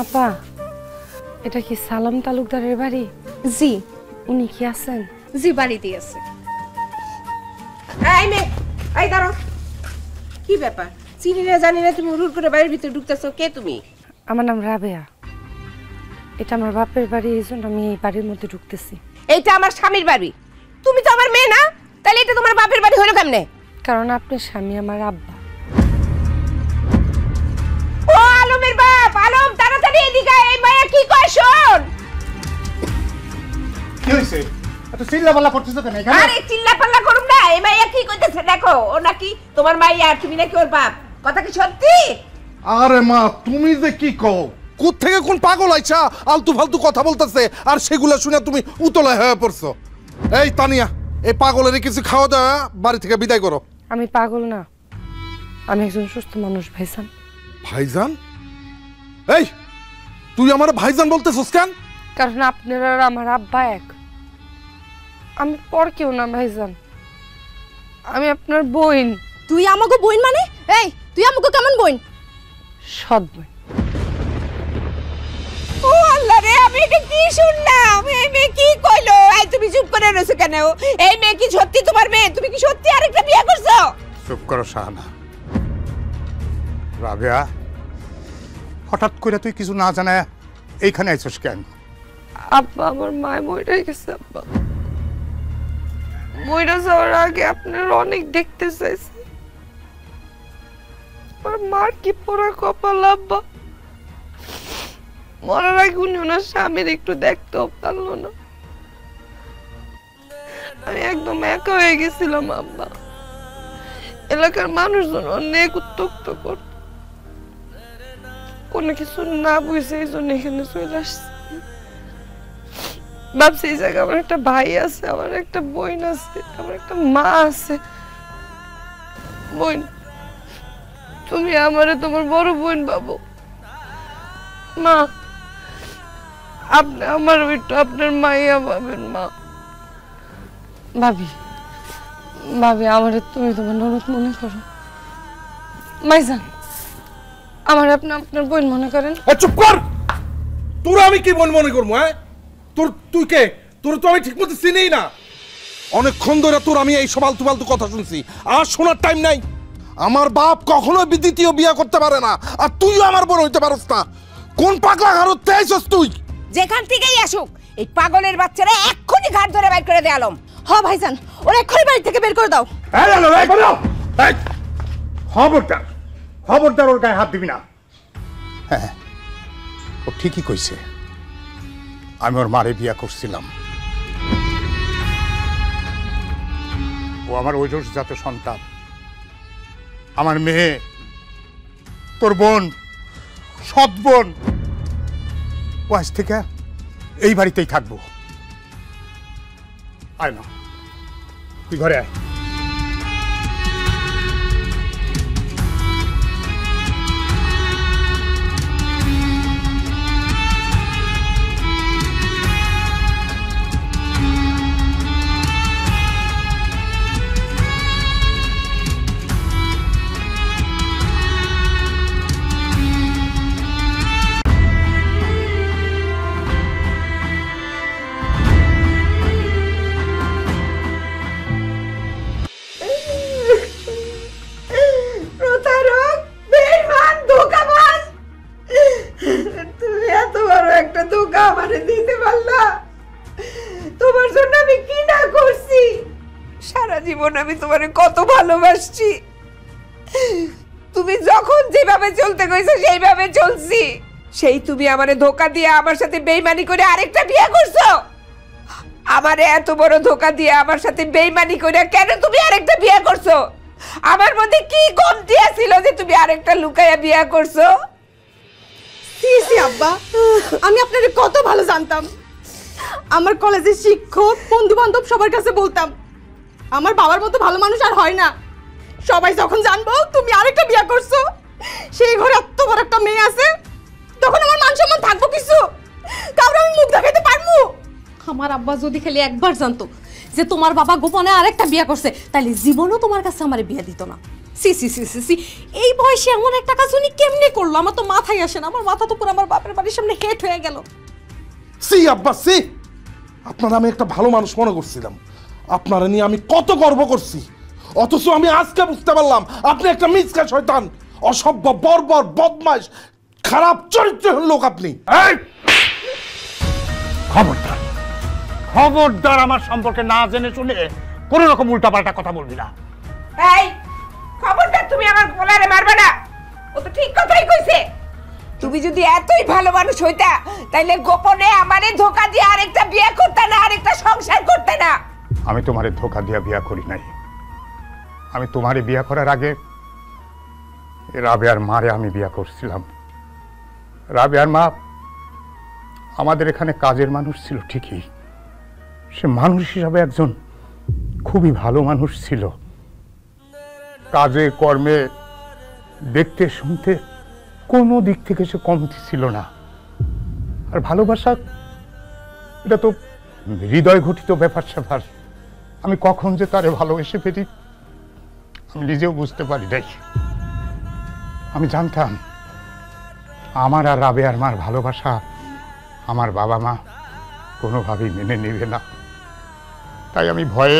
আপা, এটা কি সালাম তালুকদারের বাড়ি? জি। উনি কি আছেন? জি, বাড়িতেই আছে। এই মে, এই দাঁড়াও। কি ব্যাপার? চিনি না জানি না তুমি হুড় করে বাড়ির ভিতরে ঢুকতেছো, কে তুমি? আমার নাম রাবেয়া। এটা আমার বাপের বাড়ি, এই জন্য আমি এই বাড়ির মধ্যে ঢুকতেছি। এইটা আমার স্বামীর বাড়ি। তুমি তো আমার মেয়ে না, তাহলে এটা তোমার বাপের বাড়ি হলো কেমনে? কারণ আপনার স্বামী আমার আব্বা। ও আলমের বাপ, আলম তাড়াতাড়ি এদিকে আয়, এই মায়া কি কয় শোন। কি হইছে? এত চিল্লাপাল্লা করতেছ কেন এখানে? আরে চিল্লাপাল্লা করুম না, এই মায়া কি কইতেছে দেখো। ও নাকি তোমার মাইয়া আর তুমি নাকি ওর বাপ। কথা কি সত্যি? আরে মা, তুমি যে কি কও? কোথ থেকে কোন পাগল আইছা আলতু ফালতু কথা বলতেছে, আর সেগুলা শুনে তুমি উতলায় হয়ে পড়ছো। এই তানিয়া, এই পাগলের কিছু খাওয়া দাওয়া বাড়ি থেকে বিদায় করো। আমি পাগল না, আমি একজন সুস্থ মানুষ ভাইজান। ভাইজান? এই তুই আমার ভাইজান বলতেছস কেন? কারণ আপনার আর আমার আব্বা এক। আমি পর কেউ না ভাইজান, আমি আপনার বোন। তুই আমাকে বোন মানে? এই তুই আমাকে কেমন বোন? সৎ বোন। ও আল্লাহ রে, আমি এটা কি শুনলাম? এই মেয়ে কি কইলো? এই তুমি চুপ করে রইছো কেন? এই মেয়ে কি সত্যি তোমার মেয়ে? তুমি কি সত্যি আরেকটা বিয়ে করছো? চুপ করো শাহানা। রাবেয়া, হঠাৎ করে তুই কিছু না জানায় এইখানে আইছস কেন? আব্বা, আমার মায় মরে গেছে আব্বা। মরে যাওয়ার আগে আপনার অনেক দেখতে চাইছে। আমার মার কি পড়া কপাল আব্বা। মরার আগে উনি ওনার স্বামীর একটু দেখতেও পারলো না। আমি একদম একা হয়ে গেছিলাম আব্বা। এলাকার মানুষজন অনেক উত্তক্ত করত। কোনো কিছু না বুঝে এই জন্য এখানে চলে আসছে। ভাবছি এই জায়গায় আমার একটা ভাই আছে, আমার একটা বোন আছে, আমার একটা মা আছে। বোন, তুমি আমারে তোমার বড় বোন ভাবো। মা, আপনি আমার একটু আপনার মাইয়া ভাবেন। মা, ভাবি, ভাবি আমারে তুমি তোমার ননদ মনে করো। মাইজান, আমার আপনি আপনার বোন মনে করেন। চুপ কর। তোর আমি কি বোন মনে করবো? হ্যাঁ, তুই কে? তোর তো আমি ঠিক মতো চিনিই না। অনেকক্ষণ ধরে তোর আমি এই সব আলতু ফালতু কথা শুনছি, আর শোনার টাইম নাই। আমার বাপ কখনো দ্বিতীয় বিয়ে করতে পারে না, আর তুইও আমার বোন হইতে পারস না। কোন পাগলা হারতে আইছস তুই? যেখান থেকেই আসুক, এই পাগলের বাচ্চারা এক্ষুনি ঘাট ধরে বাইর করে দে আলম। হ ভাইজান, ওরা এক্ষুনি বাড়ি থেকে বের করে দাও। এই আলো, এই বলো। এই খবরদার, খবরদার ওর গায়ে হাত দিবি না। হ্যাঁ, ও ঠিকই কইছে। আমি ওর মারে বিয়া করছিলাম। ও আমার ঐরসজাত সন্তান, আমার মেয়ে, তোর বোন, সৎ বোন। ও আজ থেকে এই বাড়িতেই থাকবো। আয় না, তুই ঘরে আয়। প্রতারক, বেঈমান, ধোঁকাবাজ। তুমি এত বড় একটা ধোঁকা আমারে দিতে পারলা? তোমার জন্য আমি কি না করছি। সারা জীবন আমি তোমারে কত ভালোবাসছি। তুমি যখন যেভাবে চলতে কইছো সেইভাবে চলছি। সেই তুমি আমারে ধোঁকা দিয়ে আমার সাথে বেইমানি করে আরেকটা বিয়ে করছো। আমারে এত বড় ধোঁকা দিয়ে আমার সাথে বেইমানি করে কেন তুমি আরেকটা বিয়ে করছো? আমার মধ্যে কি কমতি ছিল যে তুমি আরেকটা লুকায়া বিয়ে করছো? সি সি আব্বা, আমি আপনারে কত ভালো জানতাম। আমার কলেজের শিক্ষক, বন্ধু বান্ধব সবার কাছে বলতাম আমার বাবার মতো ভালো মানুষ আর হয় না। সবাই যখন জানবো তুমি আরেকটা বিয়ে করছো, সেই ঘরে এত বড় একটা মেয়ে আছে, তখন আমার মান সম্মান থাকবো কিছু? কারণ আমি মুখ দেখাইতে পারবো? আমার আব্বা যদি খালি একবার জানতো যে তোমার বাবা গোপনে আরেকটা বিয়ে করছে, তাহলে জীবনও তোমার কাছে আমারে বিয়ে দিত না। সি সি সি সি সি, এই বয়সে এমন একটা কাজ উনি কেমনে করলো? আমার তো মাথায় আসে না। আমার মাথা তো পুরো আমার বাপের বাড়ির সামনে হেট হয়ে গেল। সি আব্বা সি, আপনারা আমি একটা ভালো মানুষ মনে করছিলাম, আপনারা নিয়ে আমি কত গর্ব করছি, অথচ আমি আজকে বুঝতে পারলাম আপনি একটা মিসকা শয়তান, অসভ্য, বর্বর, বদমাশ, খারাপ চরিত্রের লোক আপনি। এই খবরদার, খবরদার আমার সম্পর্কে না জেনে শুনে কোনো রকম উল্টাপাল্টা কথা বলবি না। এই খবরদার, তুমি আমার গলারে মারবে না। ও তো ঠিক কথাই কইছে। তুমি যদি এতই ভালো মানুষ হইতা তাইলে গোপনে আমারে ধোকা দিয়ে আরেকটা বিয়ে করতে না, আরেকটা সংসার করতে না। আমি তোমারে ধোকা দিয়া বিয়া করি নাই। আমি তোমারে বিয়া করার আগে রাবেয়ার মারে আমি বিয়া করছিলাম। রাবেয়ার মা আমাদের এখানে কাজের মানুষ ছিল ঠিকই, সে মানুষ হিসাবে একজন খুবই ভালো মানুষ ছিল। কাজে কর্মে, দেখতে শুনতে কোনো দিক থেকে সে কমতি ছিল না। আর ভালোবাসা এটা তো হৃদয় ঘটিত ব্যাপার স্যাপার। আমি কখন যে তারে ভালোবেসে ফেলি আমি নিজেও বুঝতে পারি নাই। আমি জানতাম আমার আর রাবেয়ার মার ভালোবাসা আমার বাবা মা কোনোভাবেই মেনে নেবে না। তাই আমি ভয়ে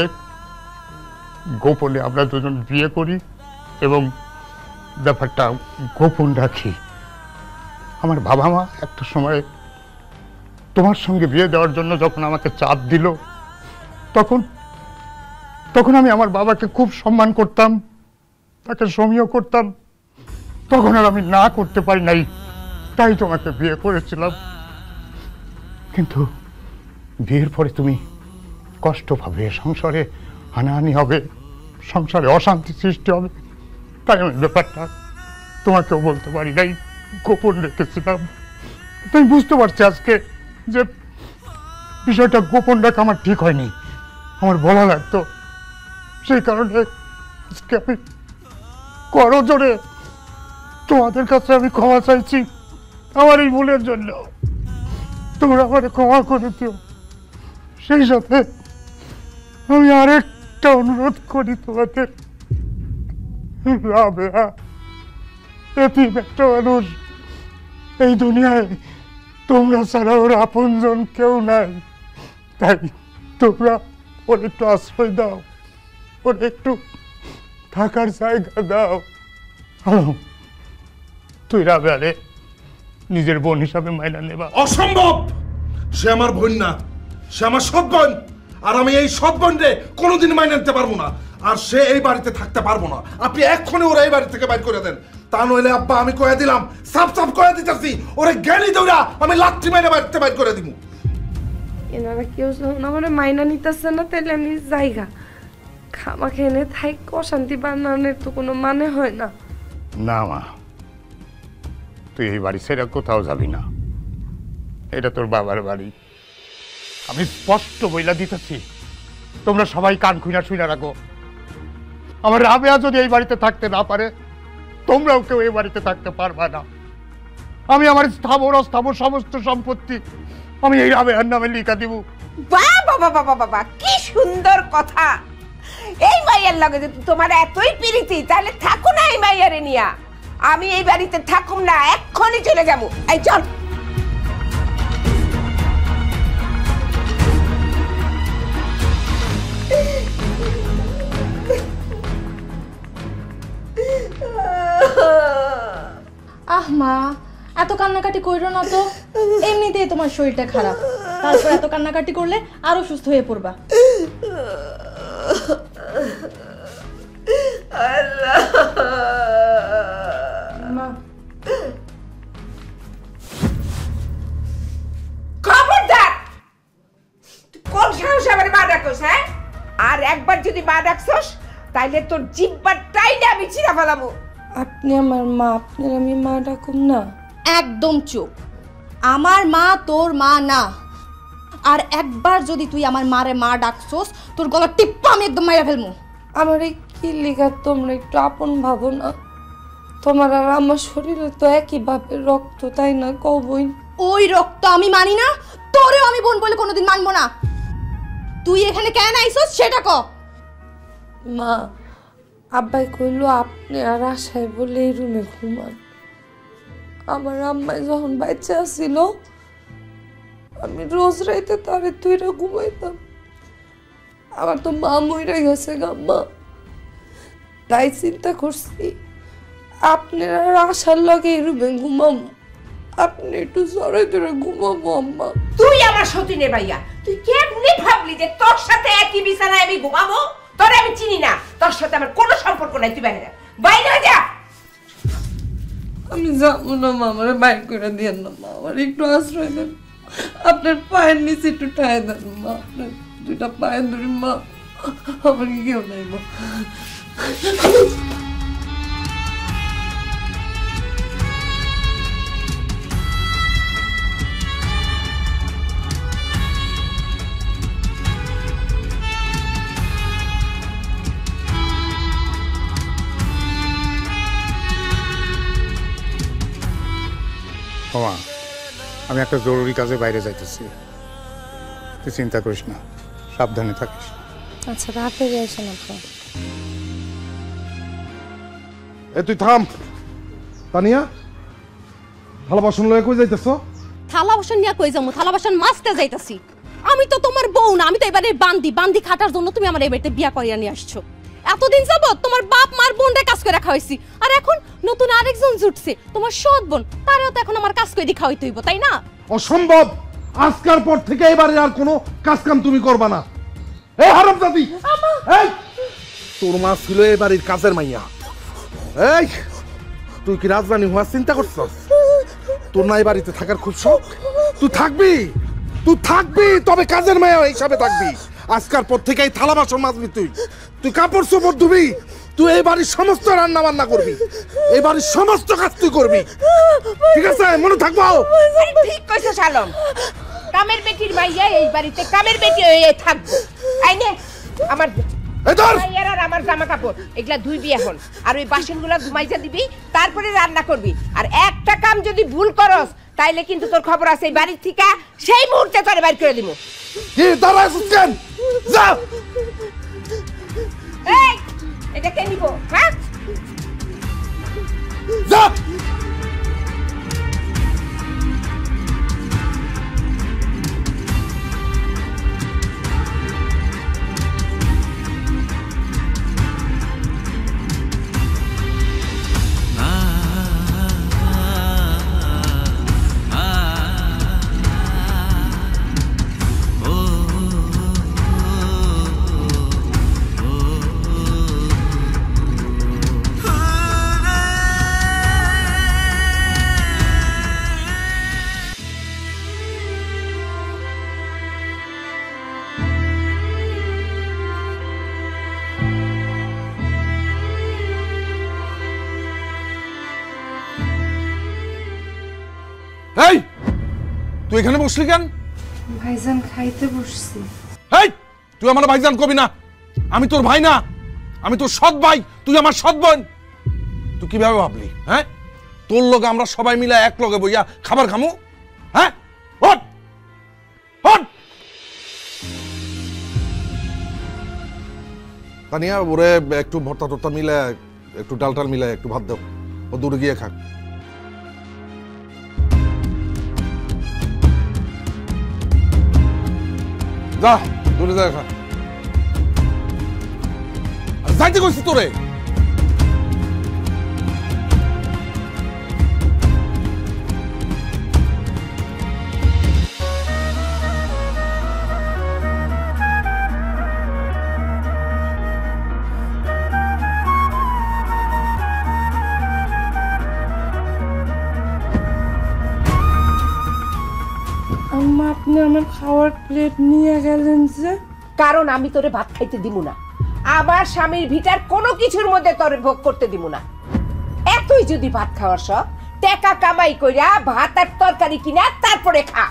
গোপনে আমরা দুজন বিয়ে করি এবং ব্যাপারটা গোপন রাখি। আমার বাবা মা একটা সময় তোমার সঙ্গে বিয়ে দেওয়ার জন্য যখন আমাকে চাপ দিল, তখন আমি আমার বাবাকে খুব সম্মান করতাম, তাকে সমীহ করতাম। তখন আর আমি না করতে পারি নাই, তাই তোমাকে বিয়ে করেছিলাম। কিন্তু বিয়ের পরে তুমি কষ্ট পাবে, সংসারে হানাহানি হবে, সংসারে অশান্তি সৃষ্টি হবে, তাই আমি ব্যাপারটা তোমাকেও বলতে পারি নাই, গোপন রেখেছিলাম। তুমি বুঝতে পারছি আজকে যে বিষয়টা গোপন রাখা আমার ঠিক হয়নি, আমার বলা লাগতো। সেই কারণে আজকে আমি করজোড়ে তোমাদের কাছে আমি ক্ষমা চাইছি আমার এই ভুলের জন্য। তোমরা আমার ক্ষমা করে দিও। সেই সাথে আমি আরেকটা অনুরোধ করি তোমাদের, রাবেয়া এতিম একটা মানুষ, এই দুনিয়ায় তোমরা ছাড়া ওর আপনজন কেউ নাই। তাই তোমরা ওর একটু আশ্রয় দাও, ওর একটু থাকার জায়গা দাও। তুই রাবেয়ারে নিজের বোন হিসাবে মাইনা নেবা? অসম্ভব, সে আমার বোন না, সে আমার সৎ বোন, আর আমি এই সৎ বোনরে কোনোদিন মাইনে নিতে পারবো না। আর সে এই বাড়িতে থাকতে পারবো না। আপনি এক্ষুনি ওরা এই বাড়ি থেকে বাইর করে দেন, তা নইলে আব্বা আমি কয়ে দিলাম, সাফ সাফ কয়ে দিতেছি, ওরে জ্ঞানী দৌড়া আমি লাত্তি মাইনে বাড়িতে বাইর করে দিব। এনারা কেউ যখন আমার মাইনা নিতেছে না, তাহলে আমি জায়গা খামা খেয়ে থাই অশান্তি বানানোর তো কোনো মানে হয় না। না মা, তুই এই বাড়ি ছেড়ে কোথাও যাবি না, এটা তোর বাবার বাড়ি। আমি স্পষ্ট বইলা দিতেছি, তোমরা সবাই কান খুইনা শুইনা রাখো। আমার রাবেয়া যদি এই বাড়িতে থাকতে না পারে, তোমরাও কেউ এই বাড়িতে থাকতে পারবা না। আমি আমার স্থাবর অস্থাবর সমস্ত সম্পত্তি আমি এই রাবেয়ার নামে লিখা দিব। বাহ বাবা বাবা বাবা, কি সুন্দর কথা। এই মাইয়ার লগে যদি তোমার এতই প্রীতি, তাহলে থাকো না এই মাইয়ারে নিয়া। আমি এই বাড়িতে থাকুম না, এক্ষুনি চলে যাবো। এই চল। আহ মা, এত কান্নাকাটি কইরো না তো, এমনিতেই তোমার শরীরটা খারাপ, তারপর এত কান্নাকাটি করলে আরো সুস্থ হয়ে পড়বা। মা, খবরদার, কোন সাহসে আমার মা ডাকছ? হ্যাঁ, আর একবার যদি মা ডাকছস তাইলে তোর জিহ্বাটাই না আমি ছিঁড়া ফেলাবো। আপনি আমার মা, আপনার আমি মা ডাকুম না? একদম চুপ। আমার মা তোর মা না, আর একবার যদি তুই আমার মারে মা ডাকছস, তোর গলা টিপ্পা আমি একদম মাইরা ফেলমু। আমার এই কি লিগা তোমরা একটু আপন ভাবো না? তোমার আর আমার শরীরে তো একই বাপের রক্ত, তাই না কও বইন? ওই রক্ত আমি মানি না, তোরেও আমি বোন বলে কোনোদিন মানবো না। তুই এখানে কেন আইছস সেটা ক। মা, আব্বাই কইল আপনি আর আশায় বলে এই রুমে ঘুমান। আমার আম্মাই যখন বাচ্চা ছিল আমি রোজ রাইতে তারে তুইরা ঘুমাইতাম। আমার তো মা মইরা গেছে গাম্মা, তাই চিন্তা করছি আপনার আর আশার লগে এই রুমে ঘুমাম, আপনি একটু জড়াই ধরে ঘুমাবো আম্মা। তুই আমার সতীনে ভাইয়া, তুই কেমনে ভাবলি যে তোর সাথে একই বিছানায় আমি ঘুমাবো? তোরে আমি চিনি না, তোর সাথে আমার কোনো সম্পর্ক নাই, তুই বাইরে যা, বাইরে যা। আমি যাবো না মা, আমার বাইর করে দিয়েন না মা, আমার একটু আশ্রয় দেন, আপনার পায়ের নিচে একটু ঠায় দেন মা, আপনার দুইটা পায়ের ধরি মা, আমার কি কেউ নাই মা। মামা, আমি একটা জরুরি কাজে বাইরে যাইতেছি, তুই চিন্তা করিস না, সাবধানে থাকিস। আচ্ছা তাড়াতাড়ি আসেন আপনি। এ তুই থাম। তানিয়া, থালা বাসন লয়ে কই যাইতেছ? থালা বাসন নিয়ে কই যাবো? থালা বাসন মাজতে যাইতাছি। আমি তো তোমার বউ না, আমি তো এবারে বান্দি খাটার জন্য তুমি আমার এই বাড়িতে বিয়া করিয়া নিয়ে আসছো। এতদিন যাবত তোমার বাপ মার বোনরে কাজ করে খাওয়াইছি, আর এখন নতুন আরেকজন জুটছে তোমার সৎ বোন, তারেও তো এখন আমার কাজ করে দিয়ে খাওয়াইতে হইব, তাই না? অসম্ভব, আজকের পর থেকে এবারে আর কোনো কাজ কাম তুমি করবা না। এই হারামজাদি, এই তোর মা ছিল এই বাড়ির কাজের মাইয়া। এই তুই কি রাজধানী হওয়ার চিন্তা করছস? তোর না এই বাড়িতে থাকার খুব শখ? তুই থাকবি, তবে কাজের মাইয়া হিসাবে থাকবি। আজকের পর থেকে এই থালা বাসন মাজবি, তুই কাপড় চোপড় ধুবি, তুই এই বাড়ির সমস্ত রান্না বান্না করবি, এই বাড়ির সমস্ত কাজ তুই করবি, ঠিক আছে? মনে থাকবো। ঠিক কইছস আলম, কামের বেটির মাইয়া এই বাড়িতে কামের বেটি হয়ে থাকবো। আইনে আমার মাইয়ার আর আমার জামা কাপড় এগুলা ধুইবি এখন, আর ওই বাসনগুলা মাইজা দিবি, তারপরে রান্না করবি। আর একটা কাম যদি ভুল করস তাইলে কিন্তু তোর খবর আছে, এই বাড়ির থেকে সেই মুহূর্তে তোরে বাইর করে দিব। কি দাঁড়াইছিস কেন? যা। এই এটা কে নিব? হ্যাঁ যা। এই তুই এখানে বসলি কেন? ভাইজান খাইতে বসছি। এই তুই আমার ভাইজান কবি না, আমি তোর ভাই না, আমি তোর সৎ ভাই, তুই আমার সৎ বোন। তুই কিভাবে ভাবলি? হ্যাঁ, তোর লগে আমরা সবাই মিলে এক লগে বইয়া খাবার খামু? হ্যাঁ, হট হট। তানিয়া, ওরে একটু ভর্তা টর্তা মিলে, একটু ডাল টাল মিলে একটু ভাত দাও, ও দূরে গিয়ে খাক। যা দূরে যা খা। যাইতে কইছি তোরে। আম্মা আপনি আমার খাওয়ার প্লেট নিয়ে গেলেন যে? কারণ আমি তোরে ভাত খাইতে দিব না, আমার স্বামীর ভিটার কোনো কিছুর মধ্যে তোরে ভোগ করতে দিব না। এতই যদি ভাত খাওয়ার শখ, টাকা কামাই কইরা ভাত আর তরকারি কিনা তারপরে খা।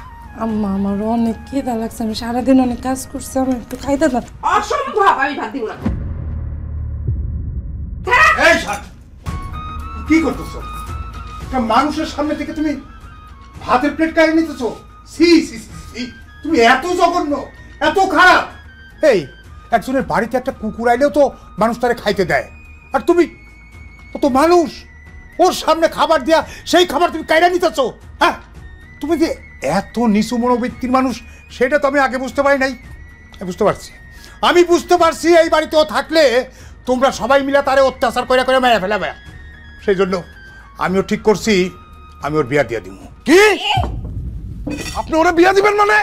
আম্মা আমার অনেক খিদা লাগছে, আমি সারাদিন অনেক কাজ করছি, আমার একটু খাইতে দাও। অসম্ভব, আমি ভাত দিব না। এই শাক, কি করতেছো? একটা মানুষের সামনে থেকে তুমি ভাতের প্লেট কাড়ি নিতেছো? সি সি সি, তুমি এত জঘন্য, এত খারাপ। এই একজনের বাড়িতে একটা কুকুর আইলেও তো মানুষ তারে খাইতে দেয়, আর তুমি ও তো মানুষ, ওর সামনে খাবার দিয়া সেই খাবার তুমি কাইরা নিতেছ। হ্যাঁ, তুমি যে এত নিচু মনোবৃত্তির মানুষ সেটা তো আমি আগে বুঝতে পারি নাই। বুঝতে পারছি, আমি বুঝতে পারছি এই বাড়িতেও থাকলে তোমরা সবাই মিলে তারে অত্যাচার করে করে মেরে ফেলাবে। সেই জন্য আমিও ঠিক করছি আমি ওর বিয়া দিয়া দিব। কি আপনি ওরা বিয়া দিবেন মানে?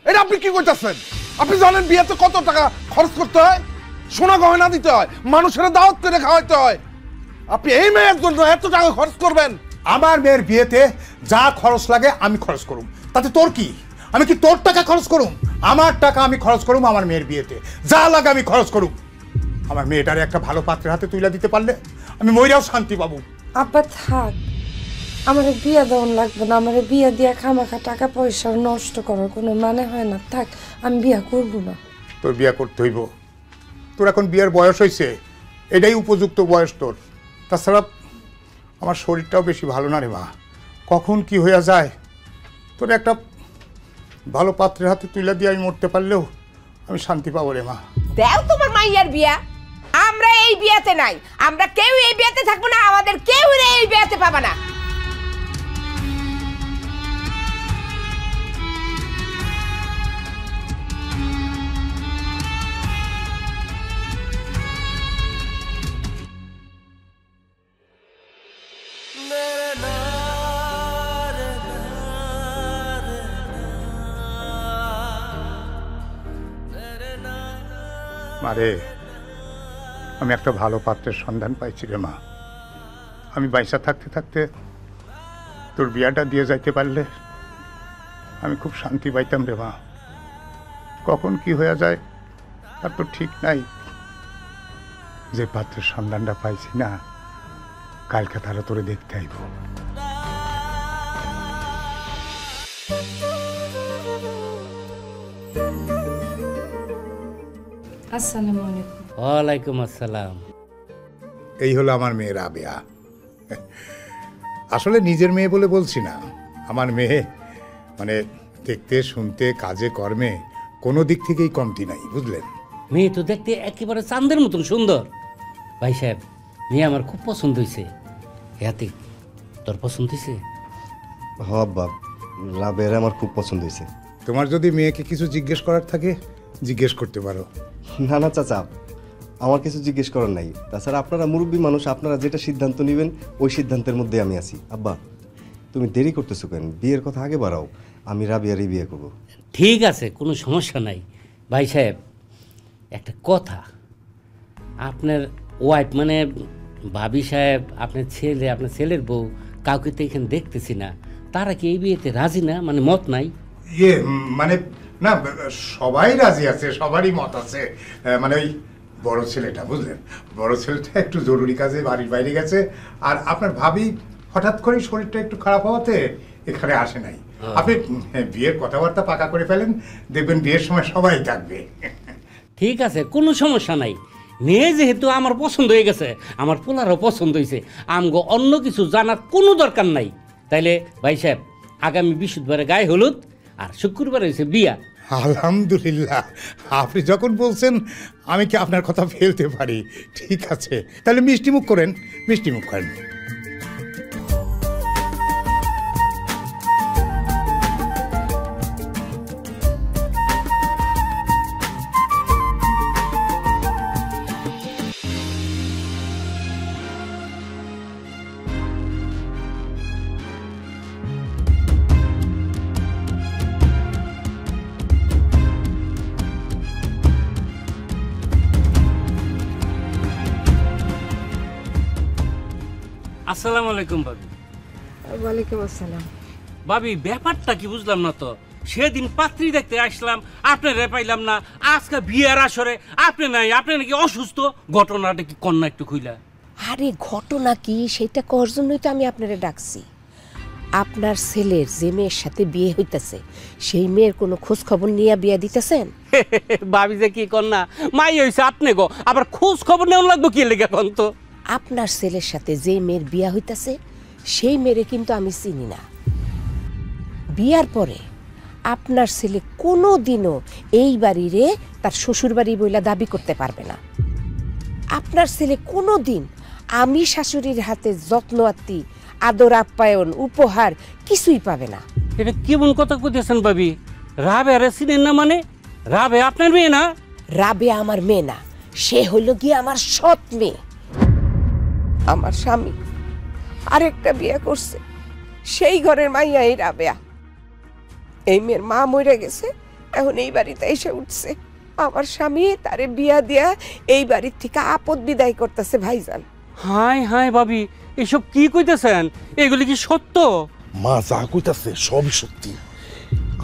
এটা আপনি কি করতেছেন? আপনি জানেন বিয়েতে কত টাকা খরচ করতে হয়, সোনা গয়না দিতে হয়, মানুষের দাওয়াত করে খাওয়াইতে হয়। আপনি এই মেয়ের জন্য এত টাকা খরচ করবেন? আমার মেয়ের বিয়েতে যা খরচ লাগে আমি খরচ করুম, তাতে তোর কি? আমি কি তোর টাকা খরচ করুম? আমার টাকা আমি খরচ করুম আমার মেয়ের বিয়েতে, যা লাগে আমি খরচ করুম। আমার মেয়েটারে একটা ভালো পাত্রের হাতে তুলে দিতে পারলে আমি মইরাও শান্তি পাবো। আব্বা থাক, আমারে বিয়া দেওয়ান লাগবে না। আমারে বিয়া দিয়া খামাখা টাকা পয়সা নষ্ট করার কোনো মানে হয় না। থাক, আমি বিয়া করব না। তোর বিয়া করতে হইব, তোর এখন বিয়ের বয়স হয়েছে, এটাই উপযুক্ত বয়স তোর। তাছাড়া আমার শরীরটাও বেশি ভালো না রে মা, কখন কি হয়ে যায়। তোর একটা ভালো পাত্রের হাতে তুলে দিয়ে আমি মরতে পারলেও আমি শান্তি পাবো রে মা। দেও তোমার মাইয়ার বিয়া, আমরা এই বিয়াতে নাই, আমরা কেউ এই বিয়াতে থাকবো না, আমাদের কেউ এই বিয়াতে পাবা না। মারে, আমি একটা ভালো পাত্রের সন্ধান পাইছি রে মা। আমি বাইসা থাকতে থাকতে তোর বিয়াটা দিয়ে যাইতে পারলে আমি খুব শান্তি পাইতাম রে মা। কখন কি হয়ে যায় তার তো ঠিক নাই। যে পাত্রের সন্ধানটা পাইছি না, কালকে তারা তোরে দেখতে আইব। আসসালামু আলাইকুম। ওয়ালাইকুম আসসালাম। এই হলো আমার মেয়ে রাবেয়া। আসলে নিজের মেয়ে বলে বলছি না, আমার মেয়ে মানে দেখতে শুনতে কাজে কর্মে কোনো দিক থেকেই কমতি নাই, বুঝলেন? মেয়ে তো দেখতে একেবারে চাঁদের মতন সুন্দর। ভাই সাহেব, মেয়ে আমার খুব পছন্দ হয়েছে। ইয়াতিক, তোর পছন্দ হয়েছে? হ আব্বা, রাবেয়ার আমার খুব পছন্দ হয়েছে। তোমার যদি মেয়েকে কিছু জিজ্ঞেস করার থাকে জিজ্ঞেস করতে পারো। না না চাচা, আমার কিছু জিজ্ঞেস করার নাই। তাছাড়া আপনারা মুরব্বী মানুষ, আপনারা যেটা সিদ্ধান্ত নেবেন ওই সিদ্ধান্তের মধ্যে আমি আছি। আব্বা, তুমি দেরি করতেছো কেন? বিয়ের কথা আগে বাড়াও, আমি রাবেয়ারই বিয়ে করব। ঠিক আছে, কোনো সমস্যা নাই। ভাই সাহেব, একটা কথা, আপনার ওয়াইফ মানে ভাবি সাহেব, আপনার ছেলে, আপনার ছেলের বউ, কাউকে তো এখানে দেখতেছি না। তারা কি এই বিয়েতে রাজি না, মানে মত নাই? মানে না, সবাই রাজি আছে, সবারই মত আছে। মানে ওই বড় ছেলেটা, বুঝলেন, বড় ছেলেটা একটু জরুরি কাজে বাড়ির বাইরে গেছে। আর আপনার ভাবি হঠাৎ করে শরীরটা একটু খারাপ হওয়াতে এখানে আসে নাই। আপনি বিয়ের কথাবার্তা পাকা করে ফেলেন, দেখবেন বিয়ের সময় সবাই থাকবে। ঠিক আছে, কোনো সমস্যা নাই। মেয়ে যেহেতু আমার পছন্দ হয়ে গেছে, আমার পোলারও পছন্দ হয়েছে, আমগো অন্য কিছু জানার কোনো দরকার নাই। তাইলে ভাই সাহেব, আগামী বৃহস্পতিবারে গায়ে হলুদ, আর শুক্রবার হয়েছে বিয়া। আলহামদুলিল্লাহ, আপনি যখন বলছেন আমি কি আপনার কথা ফেলতে পারি? ঠিক আছে, তাহলে মিষ্টি মুখ করেন, মিষ্টি মুখ করেন। আসসালামু আলাইকুম ভাবি। ওয়ালাইকুম আসসালাম। ভাবি, ব্যাপারটা কি বুঝলাম না তো। সেদিন পাত্রী দেখতে আসলাম, আপনারা পাইলাম না। আজকে বিয়ের আসরে আপনি নাই, আপনি নাকি অসুস্থ। ঘটনাটা কি কন্যা একটু খুইলা? আরে ঘটনা কি সেটা কর জন্যই তো আমি আপনারে ডাকছি। আপনার ছেলের যে মেয়ের সাথে বিয়ে হইতেছে সেই মেয়ের কোনো খোঁজ খবর নিয়ে বিয়ে দিতেছেন? ভাবি যে কি কন্যা মাই হইছে আপনি গো, আবার খোঁজ খবর নেওয়া লাগবো কি লেগে কোন তো? আপনার ছেলের সাথে যে মেয়ের বিয়া হইতেছে সেই মেয়েরে কিন্তু আমি চিনি না। বিয়ার পরে আপনার ছেলে কোনো দিনও এই বাড়িরে তার শ্বশুর বাড়ি বইলা দাবি করতে পারবে না। আপনার ছেলে কোনো দিন আমি শাশুড়ির হাতে যত্ন আত্মি আদর আপ্যায়ন উপহার কিছুই পাবে না। এটা কেমন কথা কইতেছেন ভাবি? রাবে আরে চিনেন না মানে? রাবে আপনার মেয়ে না? রাবে আমার মেয়ে না, সে হইল গিয়ে আমার সৎ মেয়ে। আমার স্বামী আরেকটা বিয়ে করছে, সেই ঘরের মাইয়া এই রাবেয়া। এই মেয়ের মা মরে গেছে, এখন এই বাড়িতে এসে উঠছে। আমার স্বামী তারে বিয়া দিয়া এই বাড়ির থেকে আপদ বিদায় করতেছে ভাইজান। হাই হাই ভাবি, এসব কি কইতেছেন? এগুলি কি সত্য? মা যা কইতাছে সবই সত্যি।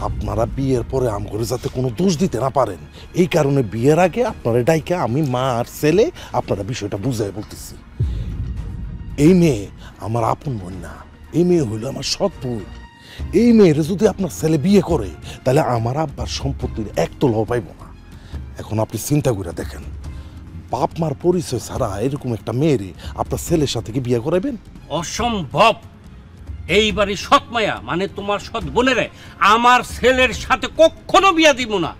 আপনারা বিয়ের পরে আমগরে যাতে কোনো দোষ দিতে না পারেন, এই কারণে বিয়ের আগে আপনারা ডাইকে আমি মা আর ছেলে আপনারা বিষয়টা বুঝাই বলতেছি। এই মেয়ে আমার আপন বোন না, এই মেয়ে হইল আমার সৎ বোন। এই মেয়ের যদি আপনার ছেলে বিয়ে করে তাহলে আমার আব্বার সম্পত্তির এক তোলাও পাইব না। এখন আপনি চিন্তা করে দেখেন, বাপ মার পরিচয় ছাড়া এরকম একটা মেয়েরে আপনার ছেলের সাথে কি বিয়ে করাবেন? অসম্ভব। এই বাড়ির সৎ মায়া মানে তোমার সৎ বোনেরে আমার ছেলের সাথে কখনো বিয়া দিব না।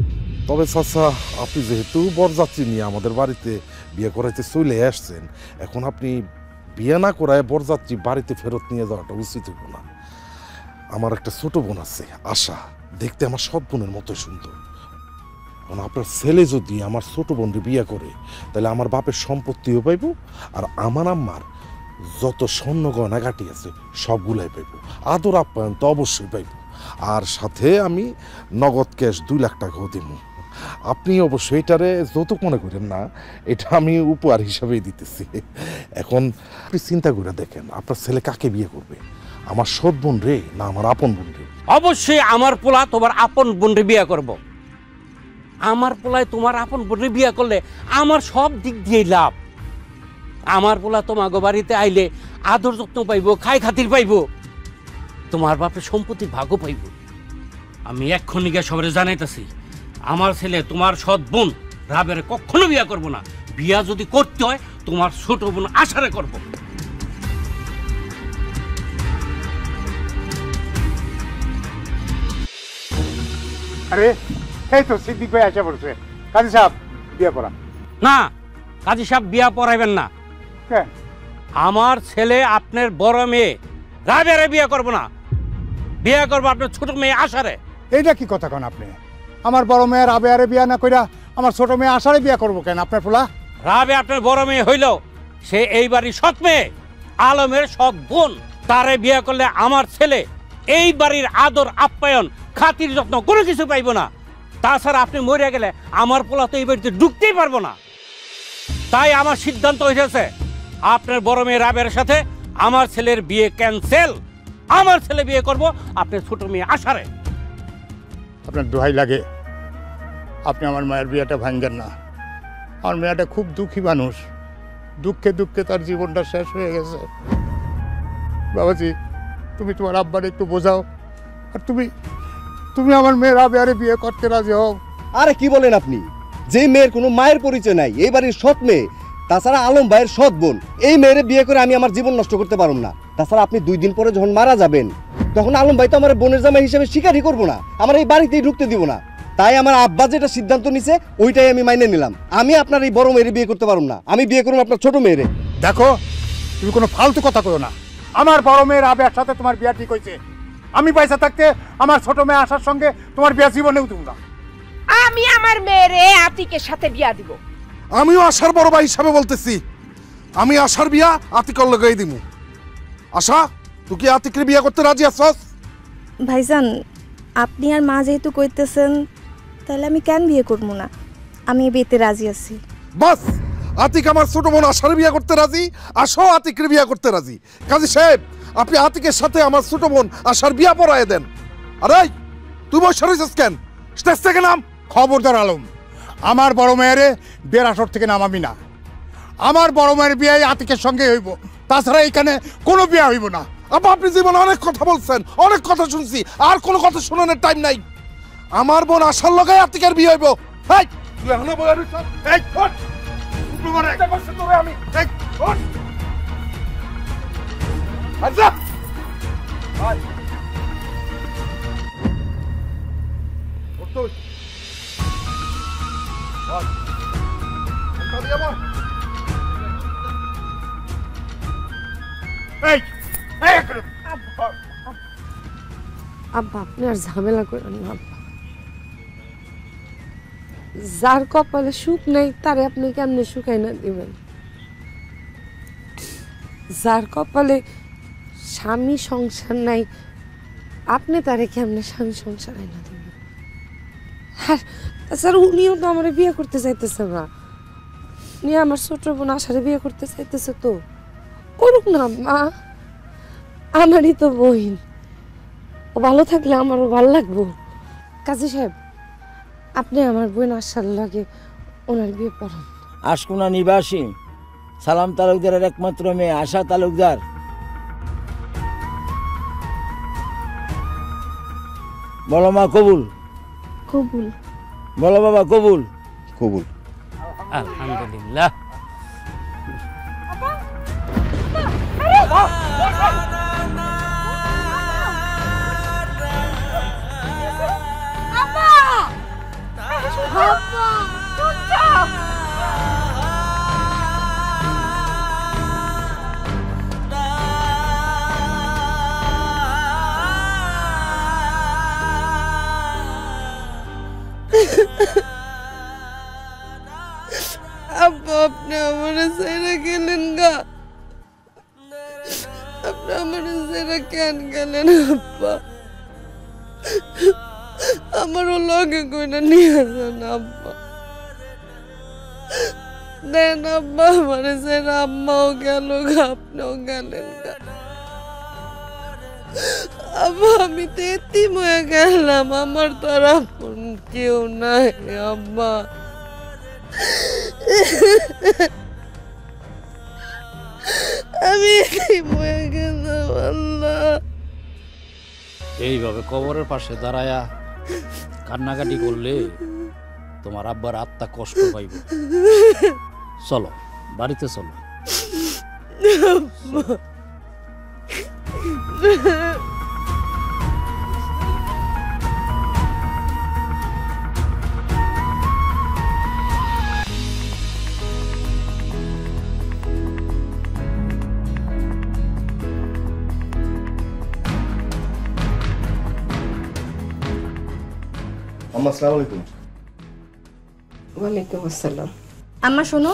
তবে চাচা, আপনি যেহেতু বরযাত্রী নিয়ে আমাদের বাড়িতে বিয়ে করাইতে চলে আসছেন, এখন আপনি বিয়ে না করায় বরযাত্রী বাড়িতে ফেরত নিয়ে যাওয়াটা উচিত হইব না। আমার একটা ছোট বোন আছে আশা, দেখতে আমার সৎ বোনের মতো সুন্দর। কারণ আপনার ছেলে যদি আমার ছোট বোনকে বিয়ে করে তাহলে আমার বাপের সম্পত্তিও পাইব, আর আমার আম্মার যত স্বর্ণ গয়না গাটি আছে সবগুলাই পাইব, আদর আপ্যায়ন তো অবশ্যই পাইব, আর সাথে আমি নগদ ক্যাশ 2 লাখ টাকাও দিব। আপনি অবশ্যই এটারে যৌতুক মনে করেন না, এটা আমি উপহার হিসাবেই দিতেছি। এখন আপনি চিন্তা করে দেখেন, আপনার ছেলে কাকে বিয়ে করবে, আমার সৎ বোন রে না আমার আপন বোন রে? অবশ্যই আমার পোলা তোমার আপন বোনরে বিয়ে করব। আমার পোলায় তোমার আপন বোনরে বিয়ে করলে আমার সব দিক দিয়ে লাভ। আমার পোলা তোমাগো বাড়িতে আইলে আদর যত্ন পাইব, খাই খাতির পাইব, তোমার বাপের সম্পত্তির ভাগও পাইব। আমি এক্ষুনি গিয়ে সবাই জানাইতেছি, আমার ছেলে তোমার সৎ বোন রাবের কখনো বিয়া করব না। বিয়া যদি করতে হয় তোমার ছোট বোন আশারে করব। আরে এই তো সিদ্দিক ভাই আসা পড়ছে। কাজী সাহেব বিয়ে করা না, কাজী সাহেব বিয়া পড়াইবেন না। কেন? আমার ছেলে আপনার বড় মেয়ে রাবেয়ারে বিয়ে করব না, বিয়ে করবো আপনার ছোট মেয়ে আশারে। এইটা কি কথা কেন আপনি? আমার বড় মেয়ের আবেয়ারে বিয়া না কইরা আমার ছোট মেয়ে আশারে বিয়া করবো কেন আপনার পোলা? রাবে আপনার বড় মেয়ে হইল, সে এই বাড়ির সৎ মেয়ে, আলমের সৎ বোন। তারে বিয়ে করলে আমার ছেলে এই বাড়ির আদর আপ্যায়ন খাতির যত্ন কোনো কিছু পাইব না। তাছাড়া আপনি মরে গেলে আমার পোলা তো এই বাড়িতে ঢুকতেই পারবো না। তাই আমার সিদ্ধান্ত হয়েছে, আপনার বড় মেয়ে রাবের সাথে আমার ছেলের বিয়ে ক্যান্সেল। আমার ছেলে বিয়ে করব আপনার ছোট মেয়ে আশারে। আপনার দোহাই লাগে, আপনি আমার মায়ের বিয়েটা ভাঙবেন না। আমার মেয়েটা খুব দুঃখী মানুষ, দুঃখে দুঃখে তার জীবনটা শেষ হয়ে গেছে। বাবাজি, তুমি তোমার আব্বার একটু বোঝাও, আর তুমি আমার মেয়ের আবেয়ারে বিয়ে করতে রাজি হও। আরে কি বলেন আপনি? যেই মেয়ের কোনো মায়ের পরিচয় নাই, এই বাড়ির সৎ মেয়ে, তাছাড়া আলম ভাইয়ের সৎ বোন, এই মেয়েরে বিয়ে করে আমি আমার জীবন নষ্ট করতে পারবো না। তাছাড়া আপনি 2 দিন পরে যখন মারা যাবেন তখন আলম ভাই তো আমার বোনের জামাই হিসেবে স্বীকারই করবো না, আমার এই বাড়িতেই ঢুকতে দিব না। তাই আমার আব্বা যেটা সিদ্ধান্ত নিছে ওইটাই আমি মাইনে নিলাম। আমি আপনার এই বড় মেয়েরে বিয়ে করতে পারবো না, আমি বিয়ে করবো আপনার ছোট মেয়েরে। দেখো, তুমি কোনো ফালতু কথা কইও না। আমার বড় মেয়ের আবেয়ার সাথে তোমার বিয়া ঠিক হয়েছে। আমি পয়সা থাকতে আমার ছোট মেয়ে আসার সঙ্গে তোমার বিয়া জীবনেও দিব না। আমি আমার মেয়েরে আতিকের সাথে বিয়া দিব। আমিও আশার বড় ভাই হিসাবে বলতেছি, আমি আশার বিয়া আতিকর লাগাই দিমু। আশা, তুই কি আতিকের বিয়া করতে রাজি আছস? ভাইজান, আপনি আর মা যেহেতু কইতেছেন, তাহলে আমি কেন বিয়ে করবো না? আমি এই বিয়েতে রাজি আছি। বাস, আতিক আমার ছোট বোন আশার বিয়া করতে রাজি, আশাও আতিকের বিয়া করতে রাজি। কাজী সাহেব, আপনি আতিকের সাথে আমার ছোট বোন আশার বিয়া পড়ায় দেন। আরে তুই বসে রয়েছিস কেন? স্টেজ থেকে নাম। খবরদার আলম, আমার বড় মেয়েরে বিয়ের আসর থেকে নামাবি না। আমার বড় মায়ের বিয়ে আতিকের সঙ্গে হইব, তাছাড়া এখানে কোনো বিয়ে হইব না। আব্বা, আপনি জীবনে অনেক কথা বলছেন, অনেক কথা শুনছি, আর কোনো কথা শোনানোর টাইম নাই। আমার বোন আশার লগাই আতিকের বিয়ে হইব। হেই, তুই এখনো বইয়া রইছস? এই ওঠ, তুই মনে একটা বসে তোরে আমি। এই ওঠ, আচ্ছা আয় ওঠ তুই। ওঠ, কথা দিয়ে বল। এই এই আব্বা আপনি আর ঝামেলা করেন না আব্বা। যার কপালে সুখ নেই তারে আপনি কেমনে সুখাই না দিবেন? যার কপালে স্বামী সংসার নাই আপনি তারে কেমনে স্বামী সংসার আইনা দিবেন? আর তাছাড়া উনিও তো আমার বিয়ে করতে চাইতেছে না, উনি আমার ছোট বোন আশারে বিয়ে করতে চাইতেছে, তো করুক না মা, আমারই তো বহিন, ও ভালো থাকলে আমারও ভালো লাগবো। কাজী সাহেব আপনি আমার বোন আশার লাগে ওনার বিয়ে পড়ান। আশকুনা নিবাসী সালাম তালুকদারের একমাত্র মেয়ে আশা তালুকদার। বলো মা কবুল। কবুল। বলো বাবা কবুল। কবুল। আলহামদুলিল্লাহ। আব্বা আপনি আমার ছেড়ে গেলেন গা, আপনি আমার ছেড়ে কেন গেলেন আব্বা? আমারও লগে কইনা নিয়ে যান আব্বা। দেন আব্বা আমার ছেড়ে, আম্মাও গেল গা, আপনিও গেলেন গা। আব্বা আমি তো এতিম হয়ে গেলাম, আমার তো আর আপন কেউ নাই আব্বা। আমি এতিম হয়ে গেলাম আল্লাহ। এইভাবে কবরের পাশে দাঁড়ায়া কান্নাকাটি করলে তোমার আব্বার আত্মা কষ্ট পাইব। চলো বাড়িতে চলো। আম্মা আসসালামু আলাইকুম। ওয়ালাইকুম আসসালাম। আম্মা শোনো,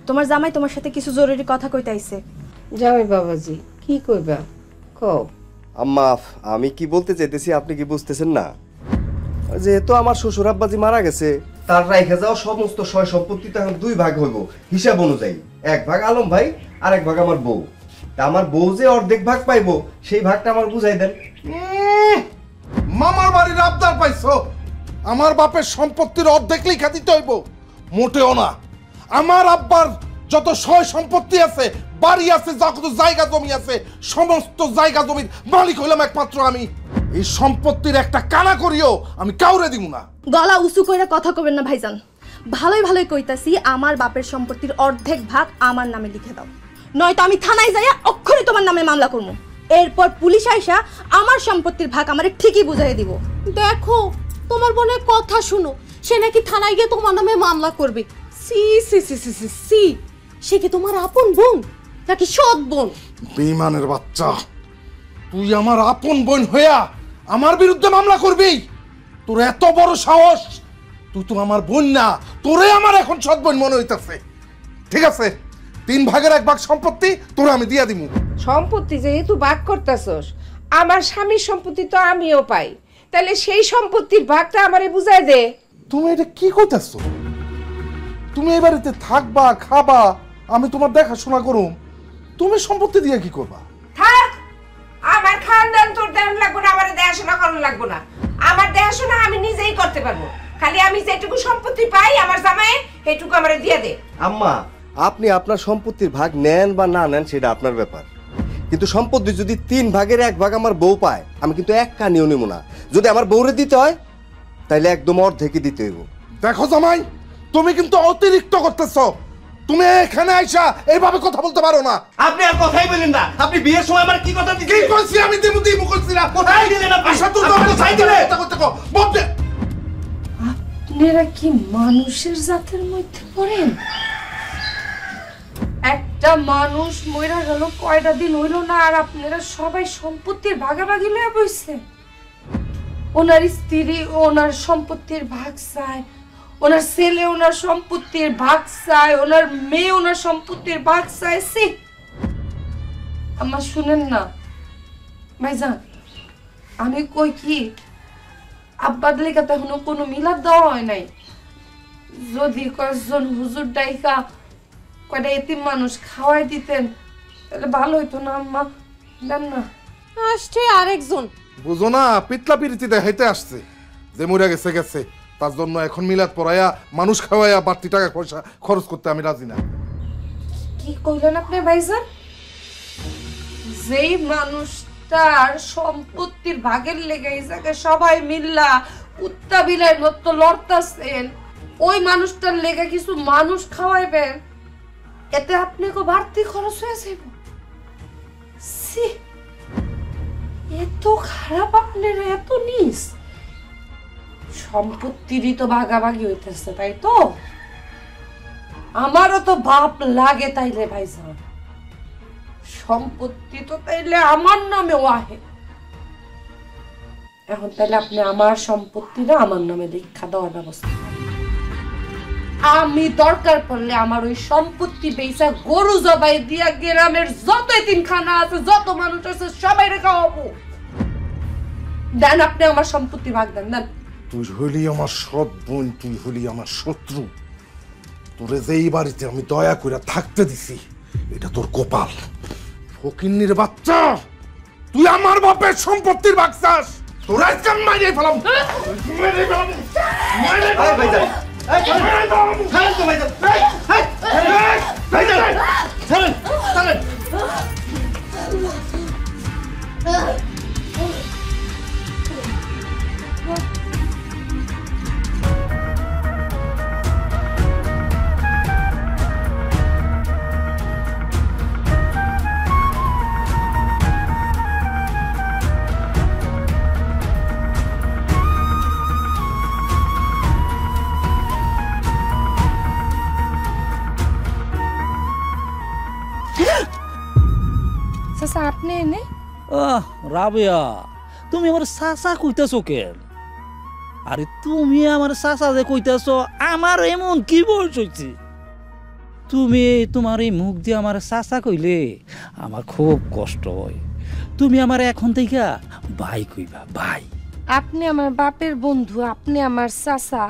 তোমার জামাই তোমার সাথে কিছু জরুরি কথা কইতে আইছে। জামাই বাবাজি কি কইবা কও। আম্মা আমি কি বলতে চাইতেছি আপনি কি বুঝতেছেন না? যেহেতু আমার শ্বশুর আব্বাজি মারা গেছে, তার রাইখে যাওয়া সমস্ত সয় সম্পত্তি তো এখন দুই ভাগ হইব হিসাব অনুযায়ী। এক ভাগ আলম ভাই আর এক ভাগ আমার বউ। তা আমার বউ যে অর্ধেক ভাগ পাইবো সেই ভাগটা আমার বুঝাই দেন। মামার বাড়ির আবদার পাইছো? আমার বাপের সম্পত্তির অর্ধেক লিখা দিতে হইব? মোটেও না। আমার আব্বার যত সয় সম্পত্তি আছে, বাড়ি আছে, যত জায়গা জমি আছে, সমস্ত জায়গা জমির মালিক হইলাম একমাত্র আমি। এই সম্পত্তির একটা কানা করিও আমি কাউরে দিব না। গলা উঁচু কইরা কথা কইবেন না ভাইজান। ভালোই ভালোই কইতাছি, আমার বাপের সম্পত্তির অর্ধেক ভাগ আমার নামে লিখে দাও, নয়তো আমি থানায় যাইয়া অক্ষরে তোমার নামে মামলা করব। এরপর পুলিশ আইসা আমার সম্পত্তির ভাগ আমারে ঠিকই বুঝাই দিব। দেখো তোমার বোনের কথা শুনো, সে নাকি থানায় গিয়ে তোমার নামে মামলা করবে। সি সি সি সি সি সি, সে কি তোমার আপন বোন নাকি সৎ বোন? বেঈমানের বাচ্চা, তুই আমার আপন বোন হইয়া আমার বিরুদ্ধে মামলা করবি? তোর এত বড় সাহস! তুই তো আমার বোন না, তোরে আমার এখন সৎ বোন মনে হইতাছে। ঠিক আছে, 3 ভাগের 1 ভাগ সম্পত্তি তোরে আমি দিয়া দিমু। সম্পত্তি যেহেতু ভাগ করতেছস, আমার স্বামীর সম্পত্তি তো আমিও পাই, তাহলে সেই সম্পত্তির ভাগটা আমারে বুঝাই দে। তুমি এটা কি কইতাছো? তুমি এই বাড়িতে থাকবা, খাবা, আমি তোমার দেখাশোনা করুম, তুমি সম্পত্তি দিয়ে কি করবা? থাক, আমার খানদান তোর দেখান লাগবো না, আমার দেখাশোনা করানো লাগবো না। আমার দেখাশোনা আমি নিজেই করতে পারবো। খালি আমি যেটুকু সম্পত্তি পাই আমার জামাই, সেইটুকু আমারে দিয়ে দে। আম্মা আপনি আপনার সম্পত্তির ভাগ নেন বা না নেন সেটা আপনার ব্যাপার, কিন্তু সম্পত্তি যদি 3 ভাগের 1 ভাগ আমার বউ পায়, আমি কিন্তু এক কানিও নিব না। যদি আমার বউরে দিতে হয় তাইলে একদম অর্ধেকই দিতে হইব। দেখো জামাই, তুমি কিন্তু অতিরিক্ত করতেছো। তুমি এখানে আইসা এইভাবে কথা বলতে পারো না। আপনি আর কথাই বলেন না। আপনি বিয়ের সময় আমার কি কথা কি কইছি আমি? দিমু দিমু কইছি না। কোথায় দিলেন আপনি? আশা তো কোথায় দিলে? কথা কইতে কো বলতে। আপনারা কি মানুষের জাতের মধ্যে পড়েন? একটা একটা মানুষ মইরা গেল কয়টা দিন হইল না, আর আপনারা সবাই সম্পত্তির ভাগাভাগি লয়ে বইছে। ওনার স্ত্রী ওনার সম্পত্তির ভাগ চায়, ওনার ছেলে ওনার সম্পত্তির ভাগ চায়, ওনার মেয়ে ওনার সম্পত্তির ভাগ চাইছি। আমার শুনেন না ভাইজান, আমি কই কি আব্বার লেখা তো এখনো কোনো মিলাদ দেওয়া হয় নাই। যদি কয়েকজন হুজুর ডাইকা কয়টা এতিম মানুষ খাওয়াই দিতেন তাহলে ভালো হইতো না আম্মা? দেন না। আসছে আরেকজন। বুঝো না, পিতলা পিরিতি দেখাইতে আসছে যে মরে গেছে গেছে, তার জন্য এখন মিলাদ পড়াইয়া মানুষ খাওয়াইয়া বাড়তি টাকা পয়সা খরচ করতে আমি রাজি না। কি কইলেন আপনি ভাইজান? যেই মানুষটার সম্পত্তির ভাগের লেগে এই জায়গায় সবাই মিল্লা কুত্তা বিলাই মতো লড়তাছেন, ওই মানুষটার লেগে কিছু মানুষ খাওয়াইবেন, এতে আপনাকে বাড়তি খরচ হয়ে যাবে? এত খারাপ আপনারা, এত নিস। সম্পত্তিরই তো ভাগাভাগি হইতেছে, তাই তো? আমারও তো বাপ লাগে তাইলে ভাইজান, সম্পত্তি তো তাইলে আমার নামে আহে। এখন তাহলে আপনি আমার সম্পত্তিটা আমার নামে লেখা দেওয়ার ব্যবস্থা করেন। আমি দরকার পড়লে আমার ওই সম্পত্তি বেচা গরু জবাই দিয়া গ্রামের যত এতিমখানা আছে, যত মানুষ আছে সবাই খাওয়াবো। দেন আপনি আমার সম্পত্তি ভাগ দেন। দেন। তুই হলি আমার সৎ বোন, তুই হলি আমার শত্রু। তোরে যে এই বাড়িতে আমি দয়া করে থাকতে দিছি, এটা তোর কপাল। ফকিন্নির বাচ্চা, তুই আমার বাপের সম্পত্তির ভাগ চাস? তোর আজকে আমি মাইরে ফেলাম, মাইরে ফেলাম, মাইরে ফেলাম। ভাইজান, ছাড়েন তো ভাইজান, ভাইজান, ছাড়েন, ছাড়েন। আপনি এনে রাবেয়া, তুমি আমার চাচা কইতেছো কেন? আরে তুমি আমার চাচা যে কইতেছো, আমার এমন কি বয়স হইছে? তুমি তোমার এই মুখ দিয়ে আমার চাচা কইলে আমার খুব কষ্ট হয়। তুমি আমার এখন থেকে ভাই কইবা, ভাই। আপনি আমার বাপের বন্ধু, আপনি আমার চাচা,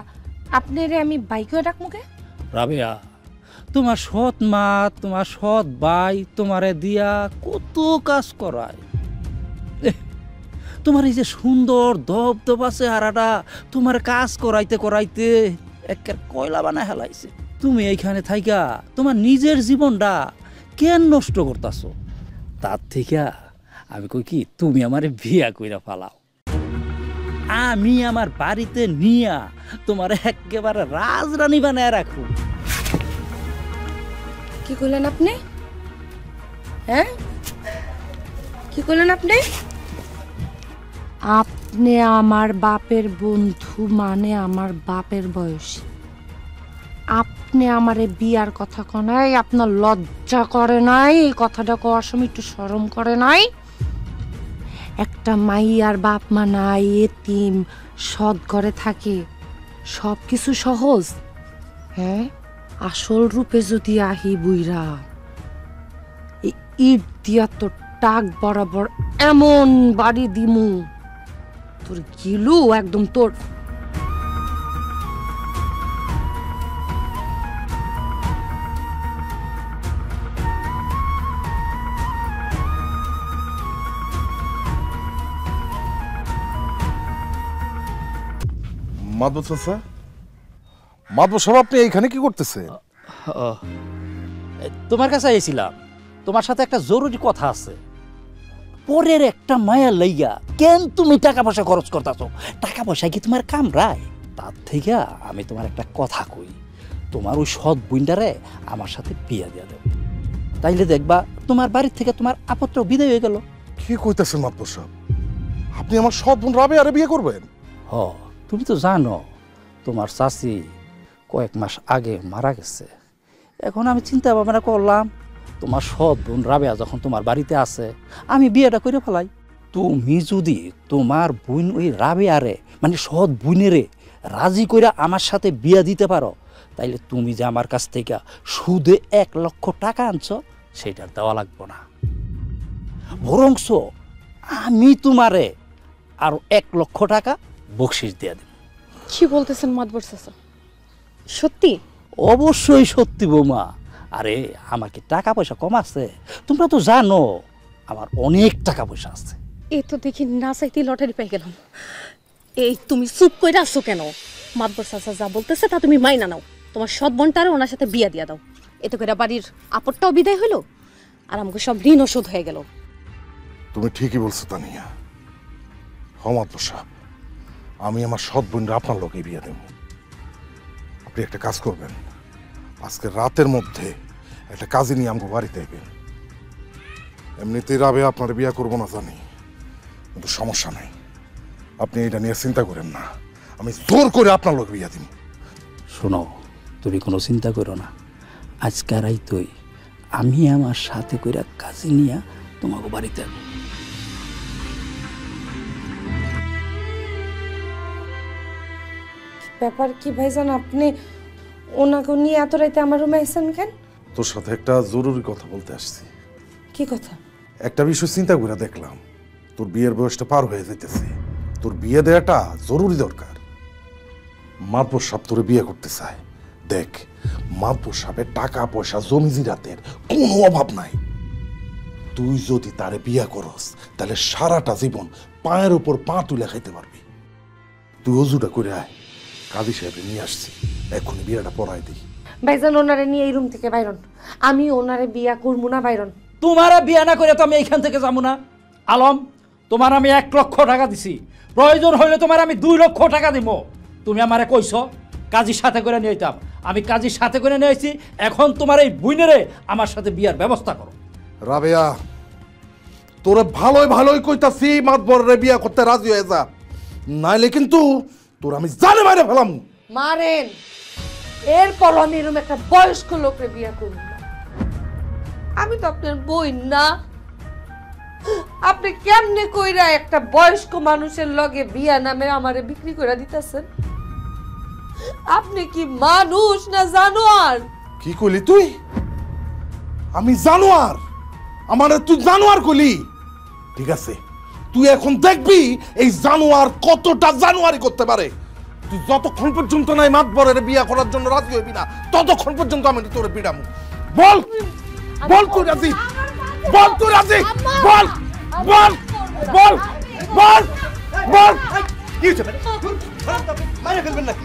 আপনারে আমি ভাই কইয়া ডাকমু কে? রাবেয়া, তোমার সৎ মা, তোমার সৎ ভাই তোমারে দিয়া কত কাজ করায়। তোমার এই যে সুন্দর দবদবা চেহারাটা তোমার কাজ করাইতে করাইতে একের কয়লা বানায় হেলাইছে। তুমি এইখানে থাইকা তোমার নিজের জীবনটা কেন নষ্ট করতেছো? তার থেকে আমি কই কি, তুমি আমারে বিয়া কইরা ফালাও, আমি আমার বাড়িতে নিয়া তোমার একেবারে রাজরানী বানায় রাখো। কি কইলেন আপনি? হ্যাঁ, কি কইলেন আপনি? আপনি আমার বাপের বন্ধু মানে আমার বাপের বয়স। আপনি আমারে বিয়ার কথা কনাই, আপনার লজ্জা করে নাই? এই কথাটা কওয়ার সময় একটু শরম করে নাই? একটা মাইয়ার বাপ মা নাই, এতিম, সৎ ঘরে থাকে, সব কিছু সহজ। হ্যাঁ, আসল রূপে যদি আহি বুইরা, এই ইট দিয়া তোর টাক বরাবর এমন বাড়ি দিমু, তোর গিলু একদম তোর। মাদবর চাচা, মাদবর সাহেব, আপনি এইখানে কি করতেছেন? তোমার কাছে এসেছিলাম, তোমার সাথে একটা জরুরি কথা আছে। পরের একটা মায়া লইয়া কেন তুমি টাকা পয়সা খরচ করতেছো? টাকা পয়সা কি তোমার কামড়ায়? তার থেকে আমি তোমার একটা কথা কই, তোমার ওই সৎ বুইন্ডারে আমার সাথে বিয়া দিয়া দেব, তাইলে দেখবা তোমার বাড়ির থেকে তোমার আপত্র বিদায় হয়ে গেল। কি কইতেছেন মাদবর সাহেব? আপনি আমার সৎ বোন রাবেয়ারে বিয়ে করবেন? হ, তুমি তো জানো তোমার চাচি কয়েক মাস আগে মারা গেছে। এখন আমি চিন্তা ভাবনা করলাম তোমার সৎ বোন রাবেয়া যখন তোমার বাড়িতে আছে আমি বিয়েটা করে ফেলাই। তুমি যদি তোমার বোন ওই রাবেয়ারে মানে সৎ বোনেরে রাজি কইরা আমার সাথে বিয়া দিতে পারো, তাইলে তুমি যে আমার কাছ থেকে সুদে 1 লক্ষ টাকা আনছো সেটা দেওয়া লাগবে না, বরংস আমি তোমারে আরো 1 লক্ষ টাকা বকশিস দিয়ে দেব। কি বলতেছেন মাতবর চাচা? সত্যি? অবশ্যই সত্যি বৌমা। আরে আমার কি টাকা পয়সা কম আছে? তোমরা তো জানো আমার অনেক টাকা পয়সা আছে। এই তো দেখি না চাইতেই লটারি পেয়ে গেলাম। এই তুমি চুপ করে আসছো কেন? মাতবর চাচা যা বলতেছে তা তুমি মাইনা নাও, তোমার সৎ বোনটারে ওনার সাথে বিয়া দিয়া দাও। এতে করে বাড়ির আপদটাও বিদায় হইলো আর আমাকে সব ঋণও শোধ হয়ে গেল। তুমি ঠিকই বলছো তানিয়া। মাতবর সাহেব, আমি আমার সৎ বোনরা আপনার লোকে বিয়ে দেব। আপনি একটা কাজ করবেন, আজকে রাতের মধ্যে একটা কাজে নিয়ে আমাকে বাড়িতে আইবেন। এমনিতেই রাবেয়া আপনার বিয়ে করবো না জানি, কিন্তু সমস্যা নেই, আপনি এটা নিয়ে চিন্তা করেন না, আমি জোর করে আপনার লোক বিয়ে দিব। শোনো, তুমি কোনো চিন্তা করো না, আজকে রাইতই আমি আমার সাথে কইরা কাজে নিয়ে তোমাকে বাড়িতে আনবো। ব্যাপার কি ভাইজান, আপনি ওনাকে নিয়ে এত রাইতে আমার রুমে আইছেন কেন? তোর সাথে একটা জরুরি কথা বলতে আসছি। কি কথা? একটা বিষয় চিন্তা করে দেখলাম, তোর বিয়ের বয়সটা পার হয়ে যেতেছে, তোর বিয়ে দেওয়াটা জরুরি দরকার। মাতবর সাহেব তোরে বিয়ে করতে চায়। দেখ, মাতবর সাহেবের টাকা পয়সা জমি জিরাতের কোনো অভাব নাই। তুই যদি তারে বিয়ে করস তাহলে সারাটা জীবন পায়ের উপর পা তুলে খাইতে পারবি। তুই অজুটা করে আয়, কাজী সাহেব নিয়ে আসছি, এখনই বিয়েটা পড়াই দিই। ভাইজান ওনারে নিয়ে এই রুম থেকে বাইরন, আমি ওনারে বিয়া করবো না। বাইরন, তোমারা বিয়া না করে তো আমি এইখান থেকে যাবো না। আলম, তোমার আমি 1 লক্ষ টাকা দিছি, প্রয়োজন হইলে তোমার আমি 2 লক্ষ টাকা দিব। তুমি আমারে কইছো কাজীর সাথে করে নিয়েতাম, আমি কাজীর সাথে করে নিয়েছি। এখন তোমার এই বুইনেরে আমার সাথে বিয়ার ব্যবস্থা করো। রাবেয়া, তোরে ভালোই ভালোই কইতাছি, মাতবরের বিয়া করতে রাজি হয়ে যা, নাইলে কিন্তু তোর আমি জানে মারে ফেলাম। মারেন, এরপর আমি এরকম একটা বয়স্ক লোকরে বিয়া করব না। আমি তো আপনার বই না, আপনি কেমনে কইরা একটা বয়স্ক মানুষের লগে বিয়া নামে আমারে বিক্রি করে দিতেছেন? আপনি কি মানুষ না জানোয়ার? কি কইলি তুই? আমি জানোয়ার? আমারে তুই জানোয়ার কইলি? ঠিক আছে, তুই এখন দেখবি এই জানোয়ার কতটা জানোয়ারি করতে পারে। তুই যতক্ষণ পর্যন্ত নাই মাতবরের বিয়া করার জন্য রাজি হইবি না, ততক্ষণ পর্যন্ত আমি তোরে পিড়ামু। বল বল তুই রাজি, বল তুই রাজি, বল বল বল বল বল। কি হচ্ছে মাইরে ফেলবেন নাকি?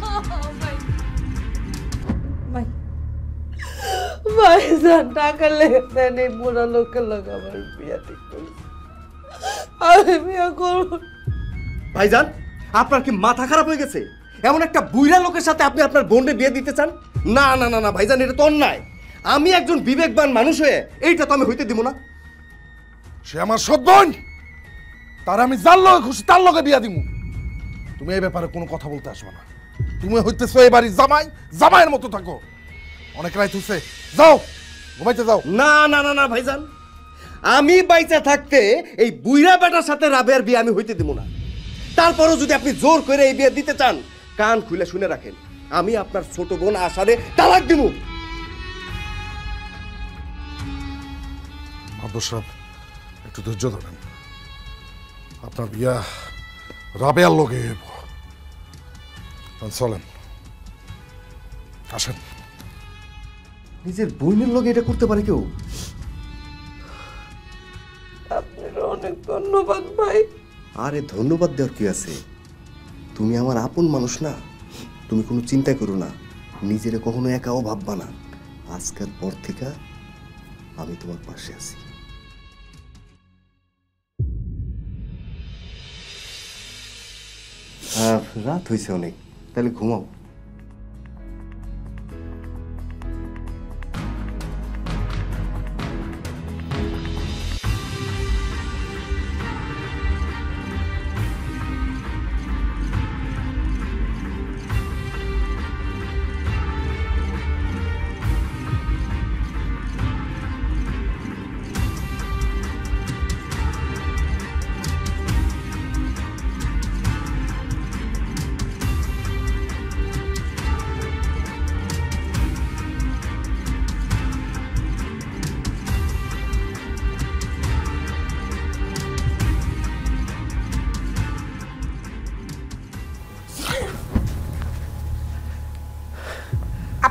ভাইজান টাকা লেগে নেই, বুড়া লোকের লগে আমার বিয়া ঠিক করছে, আমি বিয়া করব। ভাইজান, আপনার কি মাথা খারাপ হয়ে গেছে? এমন একটা বুইড়া লোকের সাথে আপনি আপনার বোনকে বিয়ে দিতে চান? না না না না ভাইজান, এটা তো অন্যায়। আমি একজন বিবেকবান মানুষ হয়ে এইটা তো আমি হইতে দিব না। সে আমার সৎ বোন, তার আমি যার লগে খুশি তার লগে বিয়া দিমু। তুমি এই ব্যাপারে কোনো কথা বলতে আসবে না। তুমি হইতেছো এই বাড়ির জামাই, জামাইয়ের মতো থাকো। অনেক রাত হইছে, যাও ঘুমাইতে যাও। না না না না ভাইজান, আমি বাইচা থাকতে এই বুইড়া বেটার সাথে রাবেয়ার বিয়ে আমি হইতে দিব না। তারপরও যদি আপনি জোর করে এই বিয়ে দিতে চান, কান খুলে শুনে রাখেন, আমি আপনার ছোট বোন আশারে তালাক দিব। মাতবর সাহেব, একটু ধৈর্য ধরেন, আপনার বিয়া রাবেয়ার লগে হইব। চলেন, আসেন। নিজের বোনের লগে এটা করতে পারে কেউ? আপনার অনেক ধন্যবাদ ভাই। আরে ধন্যবাদ দেওয়ার কি আছে? তুমি আমার আপন মানুষ না, তুমি কোনো চিন্তা করো না, নিজের কখনো একাও ভাববা না। আজকের পর থেকে আমি তোমার পাশে আছি। রাত হয়েছে অনেক, তাহলে ঘুমাও।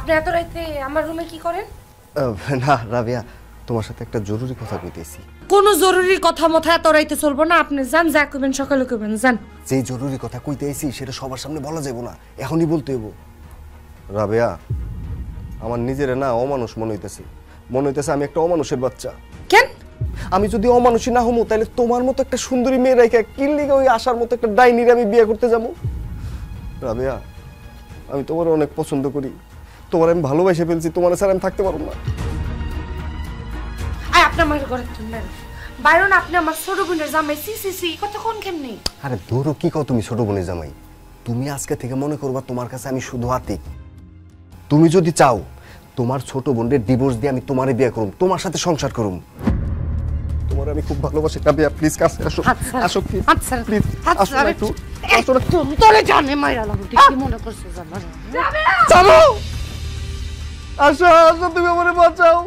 আপনি এত রাতে আমার রুমে কি করেন? না রাবিয়া, তোমার সাথে একটা জরুরি কথা কইতেছি। কোনো জরুরি কথা মতো এত রাইতে চলবো না। আপনি যান, যা কইবেন সকালে কইবেন, যান। যে জরুরি কথা কইতেছি সেটা সবার সামনে বলা যাবে না, এখনই বলতে হইব। রাবিয়া, আমার নিজের না অমানুষ মনে হইতেছে আমি একটা অমানুষের বাচ্চা। কেন? আমি যদি অমানুষী না হমু তাহলে তোমার মতো একটা সুন্দরী মেয়ে রাইখা কিনলিগে ওই আশার মতো একটা ডাইনির আমি বিয়ে করতে যাবো? রাবিয়া, আমি তোমার অনেক পছন্দ করি, তোমার আমি ভালোবাসে ফেলছি, তোমার ছাড়া আমি থাকতে পারবো না। আপনার মায়ের ঘরে তুললেন বাইরন, আপনি আমার ছোট বোনের জামাই। সি কথা কোন কেমনি? আরে দূরও কি কও তুমি ছোট বোনের জামাই? তুমি আজকে থেকে মনে করবা তোমার কাছে আমি শুধু আতিক। তুমি যদি চাও তোমার ছোট বোনের ডিভোর্স দিয়ে আমি তোমারে বিয়ে করুম, তোমার সাথে সংসার করুম। তোমার আমি খুব ভালোবাসি রাবিয়া, প্লিজ কাছে আসো। আসো প্লিজ, প্লিজ আসো না একটু, আসো না। তুমি তোরে জানে মাইরা লাগো, তুই কি মনে করছিস জানো? চলো আসো, আসো, তুমি আমারে বাঁচাও।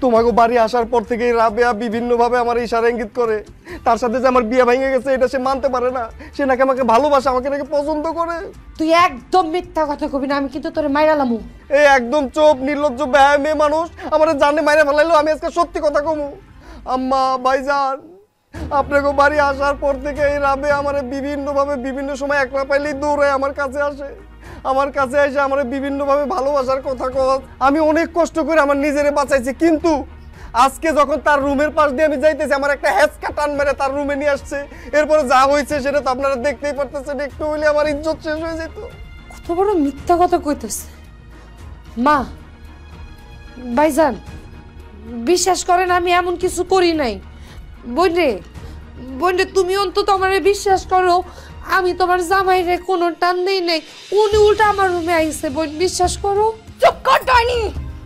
তোমাকে বাড়ি আসার পর থেকে রাবেয়া বিভিন্ন ভাবে আমার ইশারা ইঙ্গিত করে তার সাথে যে আমার বিয়ে ভেঙে গেছে এটা সে মানতে পারে না। সে নাকি আমাকে ভালোবাসে, আমাকে নাকি পছন্দ করে। তুই একদম মিথ্যা কথা কবি না, আমি কিন্তু তোরে মাইরা লামু। এই একদম চোপ নির্লজ্জ ব্যয় মেয়ে মানুষ আমার জানে মাইরা ফেলাইলো, আমি আজকে সত্যি কথা কমু। আম্মা, ভাইজান, আপনাকে বাড়ি আসার পর থেকে এই রাবে আমার বিভিন্ন ভাবে বিভিন্ন সময় একলা পাইলেই দৌড়ে আমার কাছে আসে, আমার কাছে এসে আমার বিভিন্ন ভাবে ভালোবাসার কথা কয়। আমি অনেক কষ্ট করে আমার নিজেরে বাঁচাইছি, কিন্তু আজকে যখন তার রুমের পাশ দিয়ে আমি যাইতেছি আমার একটা হেঁচকা টান মেরে তার রুমে নিয়ে আসছে। এরপরে যা হয়েছে সেটা তো আপনারা দেখতেই পারতেছেন, একটু হইলে আমার ইজ্জত শেষ হয়ে যেত। কত বড় মিথ্যা কথা কইতেছে। মা, ভাইজান, বিশ্বাস করেন আমি এমন কিছু করি নাই। বোনরে তুমি অন্তত আমারে বিশ্বাস করো, আমি তোমার জামাইরে কোনো টান দেই নাই, উনি উল্টা আমার রুমে আইছে। বোন, বিশ্বাস করো। চুপ কর ডাইনি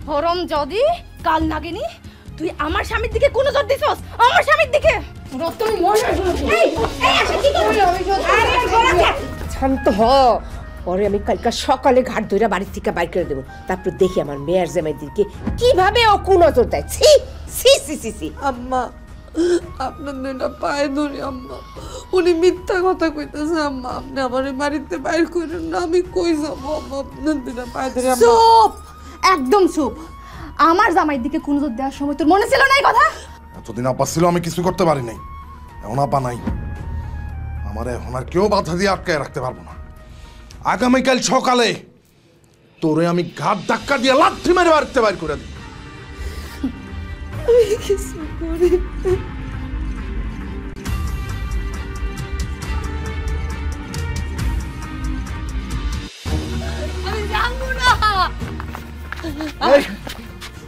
হরম যদি কাল নাগিনি, তুই আমার স্বামীর দিকে কোন জোর দিছস? আমার স্বামীর দিকে তুমি মরে এই আসে কি করবি? আরে ঘোড়া শান্ত হ। পরে আমি কালকা সকালে ঘাট ধইরা বাড়ি থেকে বাইর করে দেব, তারপর দেখি আমার মেয়ের জামাইদেরকে কিভাবে ও কোন নজর দেয়। ছি ছি ছি ছি ছি। আম্মা, আপনার দুইটা পায়ে ধরি আম্মা, উনি মিথ্যা কথা কইতেছে আম্মা। আপনি আমার বাড়িতে বাইর করেন না, আমি কই যাবো আম্মা? আপনার দুইটা পায়ে ধরি আম্মা। চুপ, একদম চুপ। আমার জামাইয়ের দিকে কোন জোর দেওয়ার সময় তোর মনে ছিল না এই কথা? এতদিন আপা ছিল, আমি কিছু করতে পারি নাই, এখন আপা নাই, আমার এখন আর কেউ বাধা দিয়ে আটকায় রাখতে পারবো না। আগামীকাল সকালে তোরে আমি ঘাট ধাক্কা দিয়ে লাথি মেরে বাড়িতে বাইর করে দিই। আমি কিছু করি আমি জানবো না।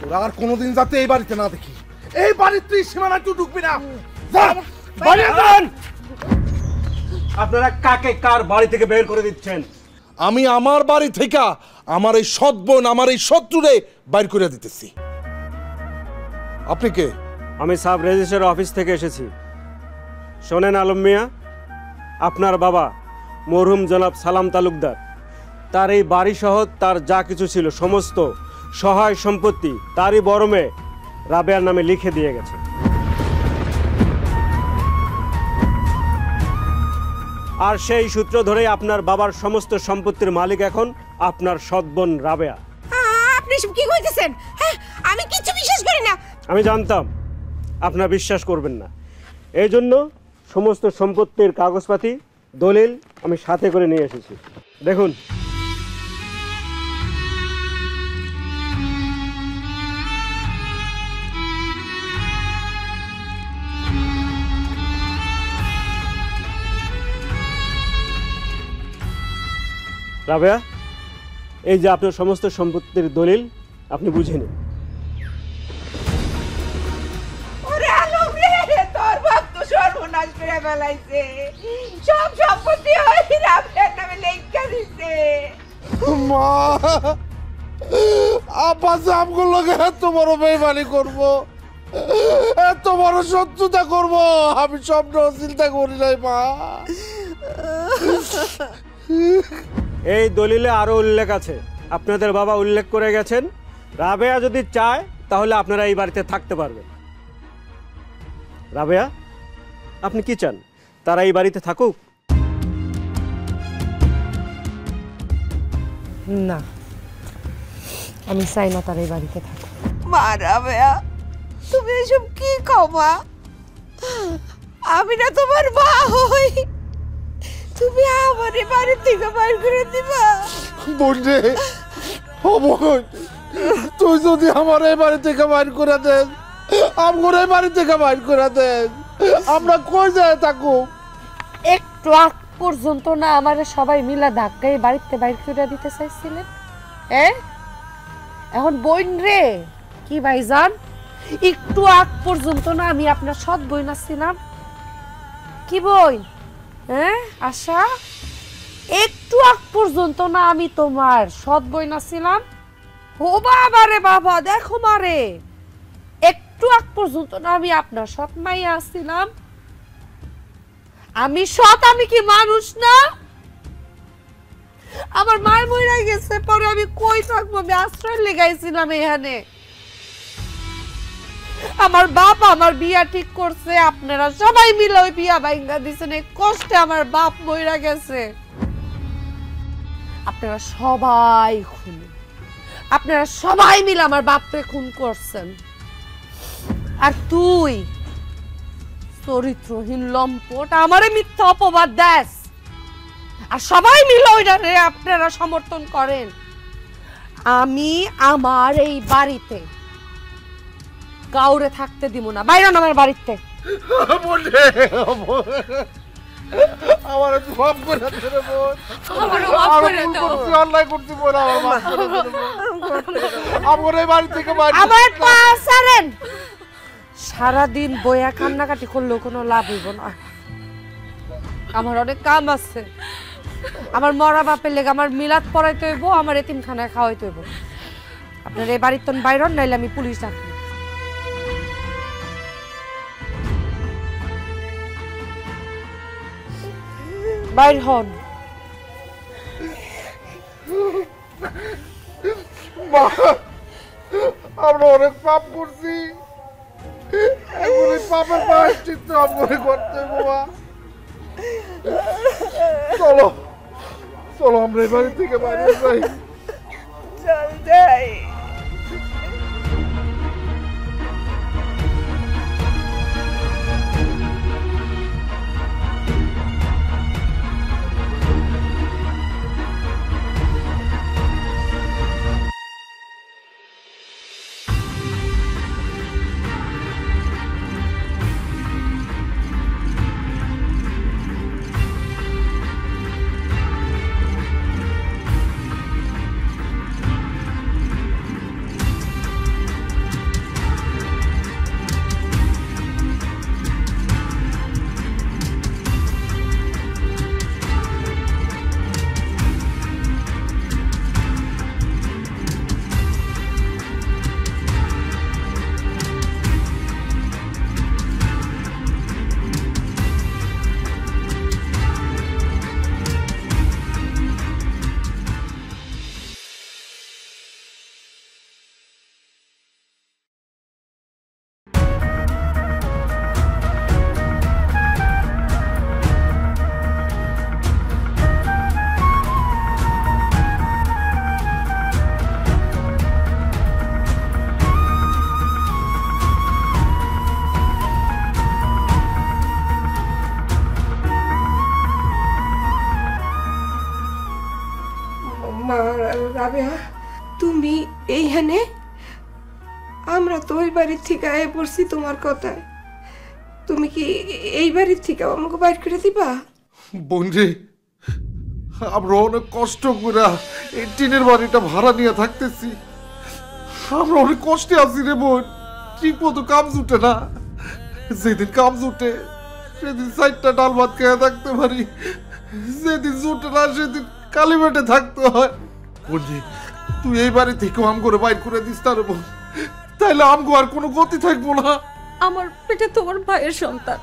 তোরা আর কোনোদিন যাতে এই বাড়িতে না দেখি, এই বাড়ির তুই সীমানা তুই ঢুকবি না। আপনারা কাকে কার বাড়ি থেকে বের করে দিচ্ছেন? আমি আমার বাড়ি থেকে আমার এই সৎ বোন, আমার এই শত্রুরে বাইর করে দিতেছি। আপনি কে? আমি সাব রেজিস্ট্রার অফিস থেকে এসেছি। শোনেন আলম মিয়া, আপনার বাবা মরহুম জনাব সালাম তালুকদার তার এই বাড়ি সহ তার যা কিছু ছিল সমস্ত সহায় সম্পত্তি তারই বড় মেয়ে রাবেয়ার নামে লিখে দিয়ে গেছে। আর সেই সূত্র ধরেই আপনার বাবার সমস্ত সম্পত্তির মালিক এখন আপনার সৎ বোন রাবেয়া। আপনি সব কি কইতেছেন? হ্যাঁ, আমি কিছু বিশ্বাস করি না। আমি জানতাম আপনারা বিশ্বাস করবেন না, এই জন্য সমস্ত সম্পত্তির কাগজপাতি দলিল আমি সাথে করে নিয়ে এসেছি। দেখুন, রাবেয়া, এই যে আপনার সমস্ত সম্পত্তির দলিল, আপনি বুঝে নিন। তোর বাপ তো সর্বনাশ করে ফেলাইছে, সব সম্পত্তি ওই রাবেয়ার নামে লেখা দিছে। মা, আপা আমগুলো এত বড় বেইমানি করবো, এত বড় শত্রুতা করবো আমি স্বপ্ন চিন্তা করি নাই মা। এই দলিলে আরো উল্লেখ আছে, আপনাদের বাবা উল্লেখ করে গেছেন রাবেয়া যদি চায় তাহলে আপনারা এই বাড়িতে থাকতে পারবেন। রাবেয়া, আপনি কি চান তারা এই বাড়িতে থাকুক? না, আমি চাই না তার এই বাড়িতে থাকো। মা রাবেয়া, তুমি এসব কি কও মা? আমি না তোমার মা হই, তুমি আমার এই বাড়ি থেকে বাইর করে দিবা? বোন রে, ও বোন, তুই যদি আমার এই বাড়ি থেকে বাইর করে দেন, আমার এই বাড়ি থেকে বাইর করে দেন, আমরা কই যায় থাকো? একটু আগ পর্যন্ত না আমার সবাই মিলা ধাক্কায় বাড়িতে বাইর করে দিতে চাইছিলেন? এখন বোন রে কি ভাইজান, একটু আগ পর্যন্ত না আমি আপনার সৎ বোন ছিলাম? কি বোন? আশা, একটু আগ পর্যন্ত না আমি তোমার সৎ বোন ছিলাম? ও বাবা রে বাবা, দেখো মারে, একটু আগ পর্যন্ত না আমি আপনার সৎ মাইয়া ছিলাম? আমি সৎ, আমি কি মানুষ না? আমার মায়ের মরে গেছে, পরে আমি কই থাকবো? আমি আশ্রয় লেগাইছিলাম এখানে। আমার বাপ আমার বিয়া ঠিক করছে, আপনারা সবাই মিলে ওই বিয়া ভাঙা দিছেন। এই কষ্টে আমার বাপ মরে গেছে। আপনারা সবাই খুন, আপনারা সবাই মিলে আমার বাপরে খুন করছেন। আর তুই চরিত্রহীন লম্পট আমারে মিথ্যা অপবাদ দেস, আর সবাই মিলে ওইটারে আপনারা সমর্থন করেন। আমি আমার এই বাড়িতে কাউরে থাকতে দিব না, বাইরে আমার বাড়িতে। আমার মাফ করে দে রে বোন, আমারও মাফ করে দাও। অন্যায় করতে বল, আমার মাফ করে দে বোন। আমার এই বাড়ি থেকে বাইরে আমার পা ছাড়েন। সারাদিন বইয়া কান্নাকাটি করলেও কোনো লাভ হইব না। আমার অনেক কাম আছে। আমার মরা বাপের লেগে আমার মিলাদ পড়াইতে হইব, আমার এতিমখানায় খাওয়াইতে হইব। আপনার এই বাড়ির তন বাইরন, নাইলে আমি পুলিশ ডাকবো। বাইর হন। আমরা অনেক পাপ করছি, এখন এই পাপের প্রায়শ্চিত্ত আমরা করতে বাবা। চলো চলো, আমরা এই বাড়ি থেকে বাইরে যাই। চল যাই। রাবেয়া, তুমি এইখানে? আমরা তো ওই বাড়ির থেকে আয় পড়ছি তোমার কথায়। তুমি কি এই বাড়ির থেকে আমাকে বাইর করে দিবা? বন্ধু, আমরা অনেক কষ্ট করে এই টিনের বাড়িটা ভাড়া নিয়ে থাকতেছি। আমরা অনেক কষ্টে আছি রে বোন, ঠিক মতো কাম জুটে না। যেদিন কাম জুটে সেদিন 4টা ডাল ভাত খেয়ে থাকতে পারি, যেদিন জুটে না সেদিন কালী পেটে থাকতে হয়। বন্ধু, তুই এই বাড়ি থেকে আম করে বাইর করে দিস না রে বোন, তাইলে আমগো আর কোনো গতি থাকবো না। আমার পেটে তোমার ভাইয়ের সন্তান,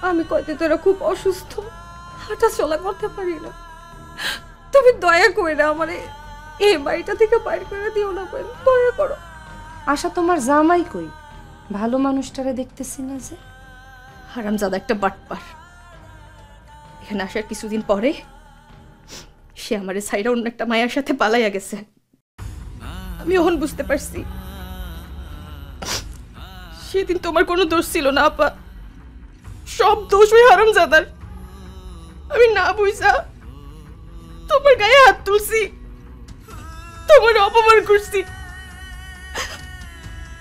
আমি কয়দিন ধরে খুব অসুস্থ, হাঁটা চলা করতে পারি না। তুমি দয়া করে আমার এই বাড়িটা থেকে বাইর করে দিও না, দয়া করো। আশা তোমার জামাই কই? ভালো মানুষটারে দেখতেছি না যে। হারামজাদা একটা বাটপার। এখানে আসার কিছুদিন পরে সে আমার সাইডা অন্য একটা মায়ের সাথে পালাইয়া গেছে। আমি এখন বুঝতে পারছি সেদিন তোমার কোনো দোষ ছিল না আপা, সব দোষ ওই হারামজাদার। আমি না বুঝা তোমার গায়ে হাত তুলছি, তোমার অপমান করছি,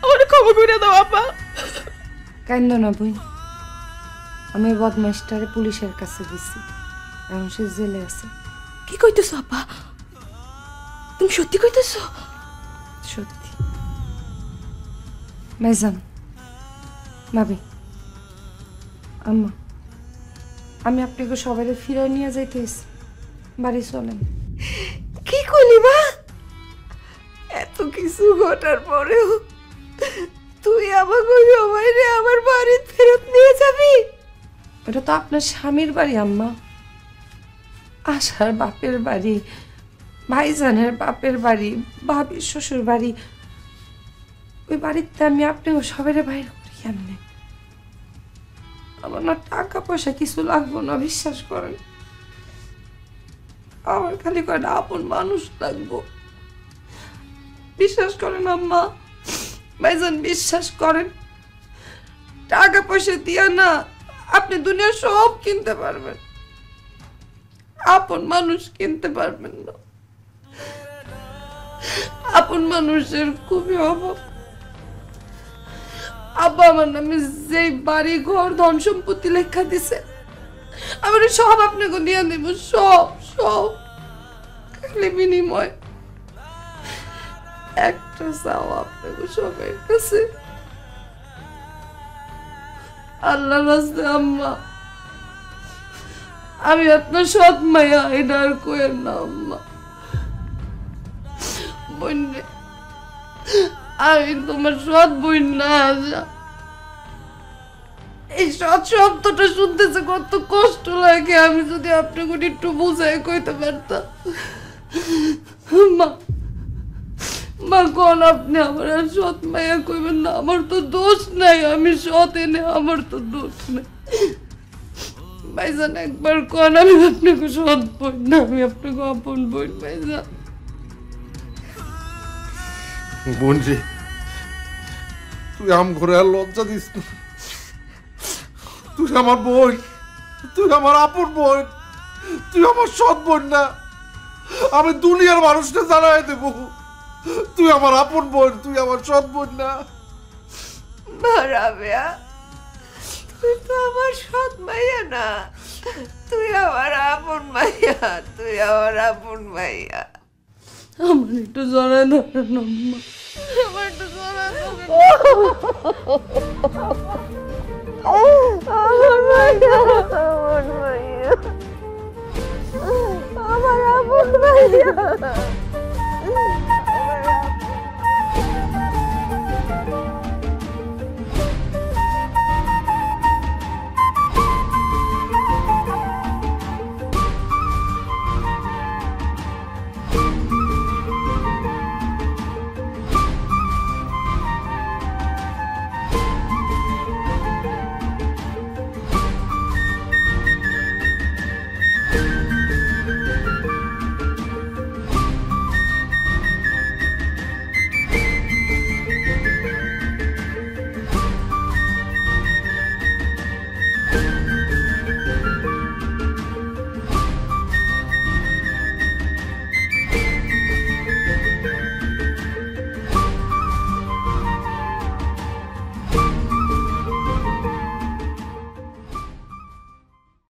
আমার ক্ষমা করে দাও আপা। কান্দ না বই, আমি বদমাইশটারে পুলিশের কাছে দিছি, এখন সে জেলে আছে। কি কইতেছো আপা? তুমি সত্যি কইতেছো? সত্যি। ভাইজান, ভাবি, আম্মা, আমি আপনাকে সবাই ফিরাই নিয়ে যাইতেছি, বাড়ি চলেন। কি করলি মা? এত কিছু ঘটার পরেও তুই আমাকে সবাইরে আমার বাড়ি ফেরত নিয়ে যাবি? এটা তো আপনার স্বামীর বাড়ি আম্মা, আশার বাপের বাড়ি, ভাইজানের বাপের বাড়ি, ভাবির শ্বশুর বাড়ি। ওই বাড়িতে আমি আপনাকে সবাই বাইর করি কেমনে? আমার না টাকা পয়সা কিছু লাগবো না, বিশ্বাস করেন। আমার খালি কয়টা আপন মানুষ লাগবো, বিশ্বাস করেন আম্মা, ভাইজান বিশ্বাস করেন। টাকা পয়সা দিয়া না আপনি দুনিয়া সব কিনতে পারবেন, আপন মানুষ কিনতে পারবেন না। আপন মানুষের খুবই অভাব। আব্বা আমার নামে যে বাড়ি ঘর ধন সম্পত্তি লেখা দিছে, আমি সব আপনাকে দিয়ে দেব, সব সব। খালি বিনিময় একটা চাও আপনাকে সবাই কাছে, আল্লাহ রাস্তায় আম্মা, আমি আপনার সৎ মায়া, এটা আর কোয়ের না আম্মা। বোন, আমি তোমার সৎ বোন না। আশা, এই সৎ শব্দটা শুনতেছে কত কষ্ট লাগে। আমি যদি আপনাকে একটু বুঝাই কইতে পারতাম। মা, মা কোন আপনি আমার আর সৎ মায়া কইবেন না, আমার তো দোষ নাই, আমি সৎ এনে আমার তো দোষ নাই। ভাইজান একবার কোন আমি আপনাকে সৎ বোন না, আমি আপনাকে আপন বোন। ভাইজান, বোনজি, তুই আম ঘরে আর লজ্জা দিস না। তুই আমার বোন, তুই আমার আপন বোন, তুই আমার সৎ বোন না। আমি দুনিয়ার মানুষকে জানাই দেব তুই আমার আপন বোন, তুই আমার সৎ বোন না। রাবেয়া, তুই তো আমার সৎ মাইয়া না, তুই আমার আপন মাইয়া, তুই আমার আপন মাইয়া। আমার একটু জড়ায় ধরেন আম্মা, আমার একটু জড়ায় ধরেন। আমার মাইয়া, আমার মাইয়া, আমার আপন মাইয়া।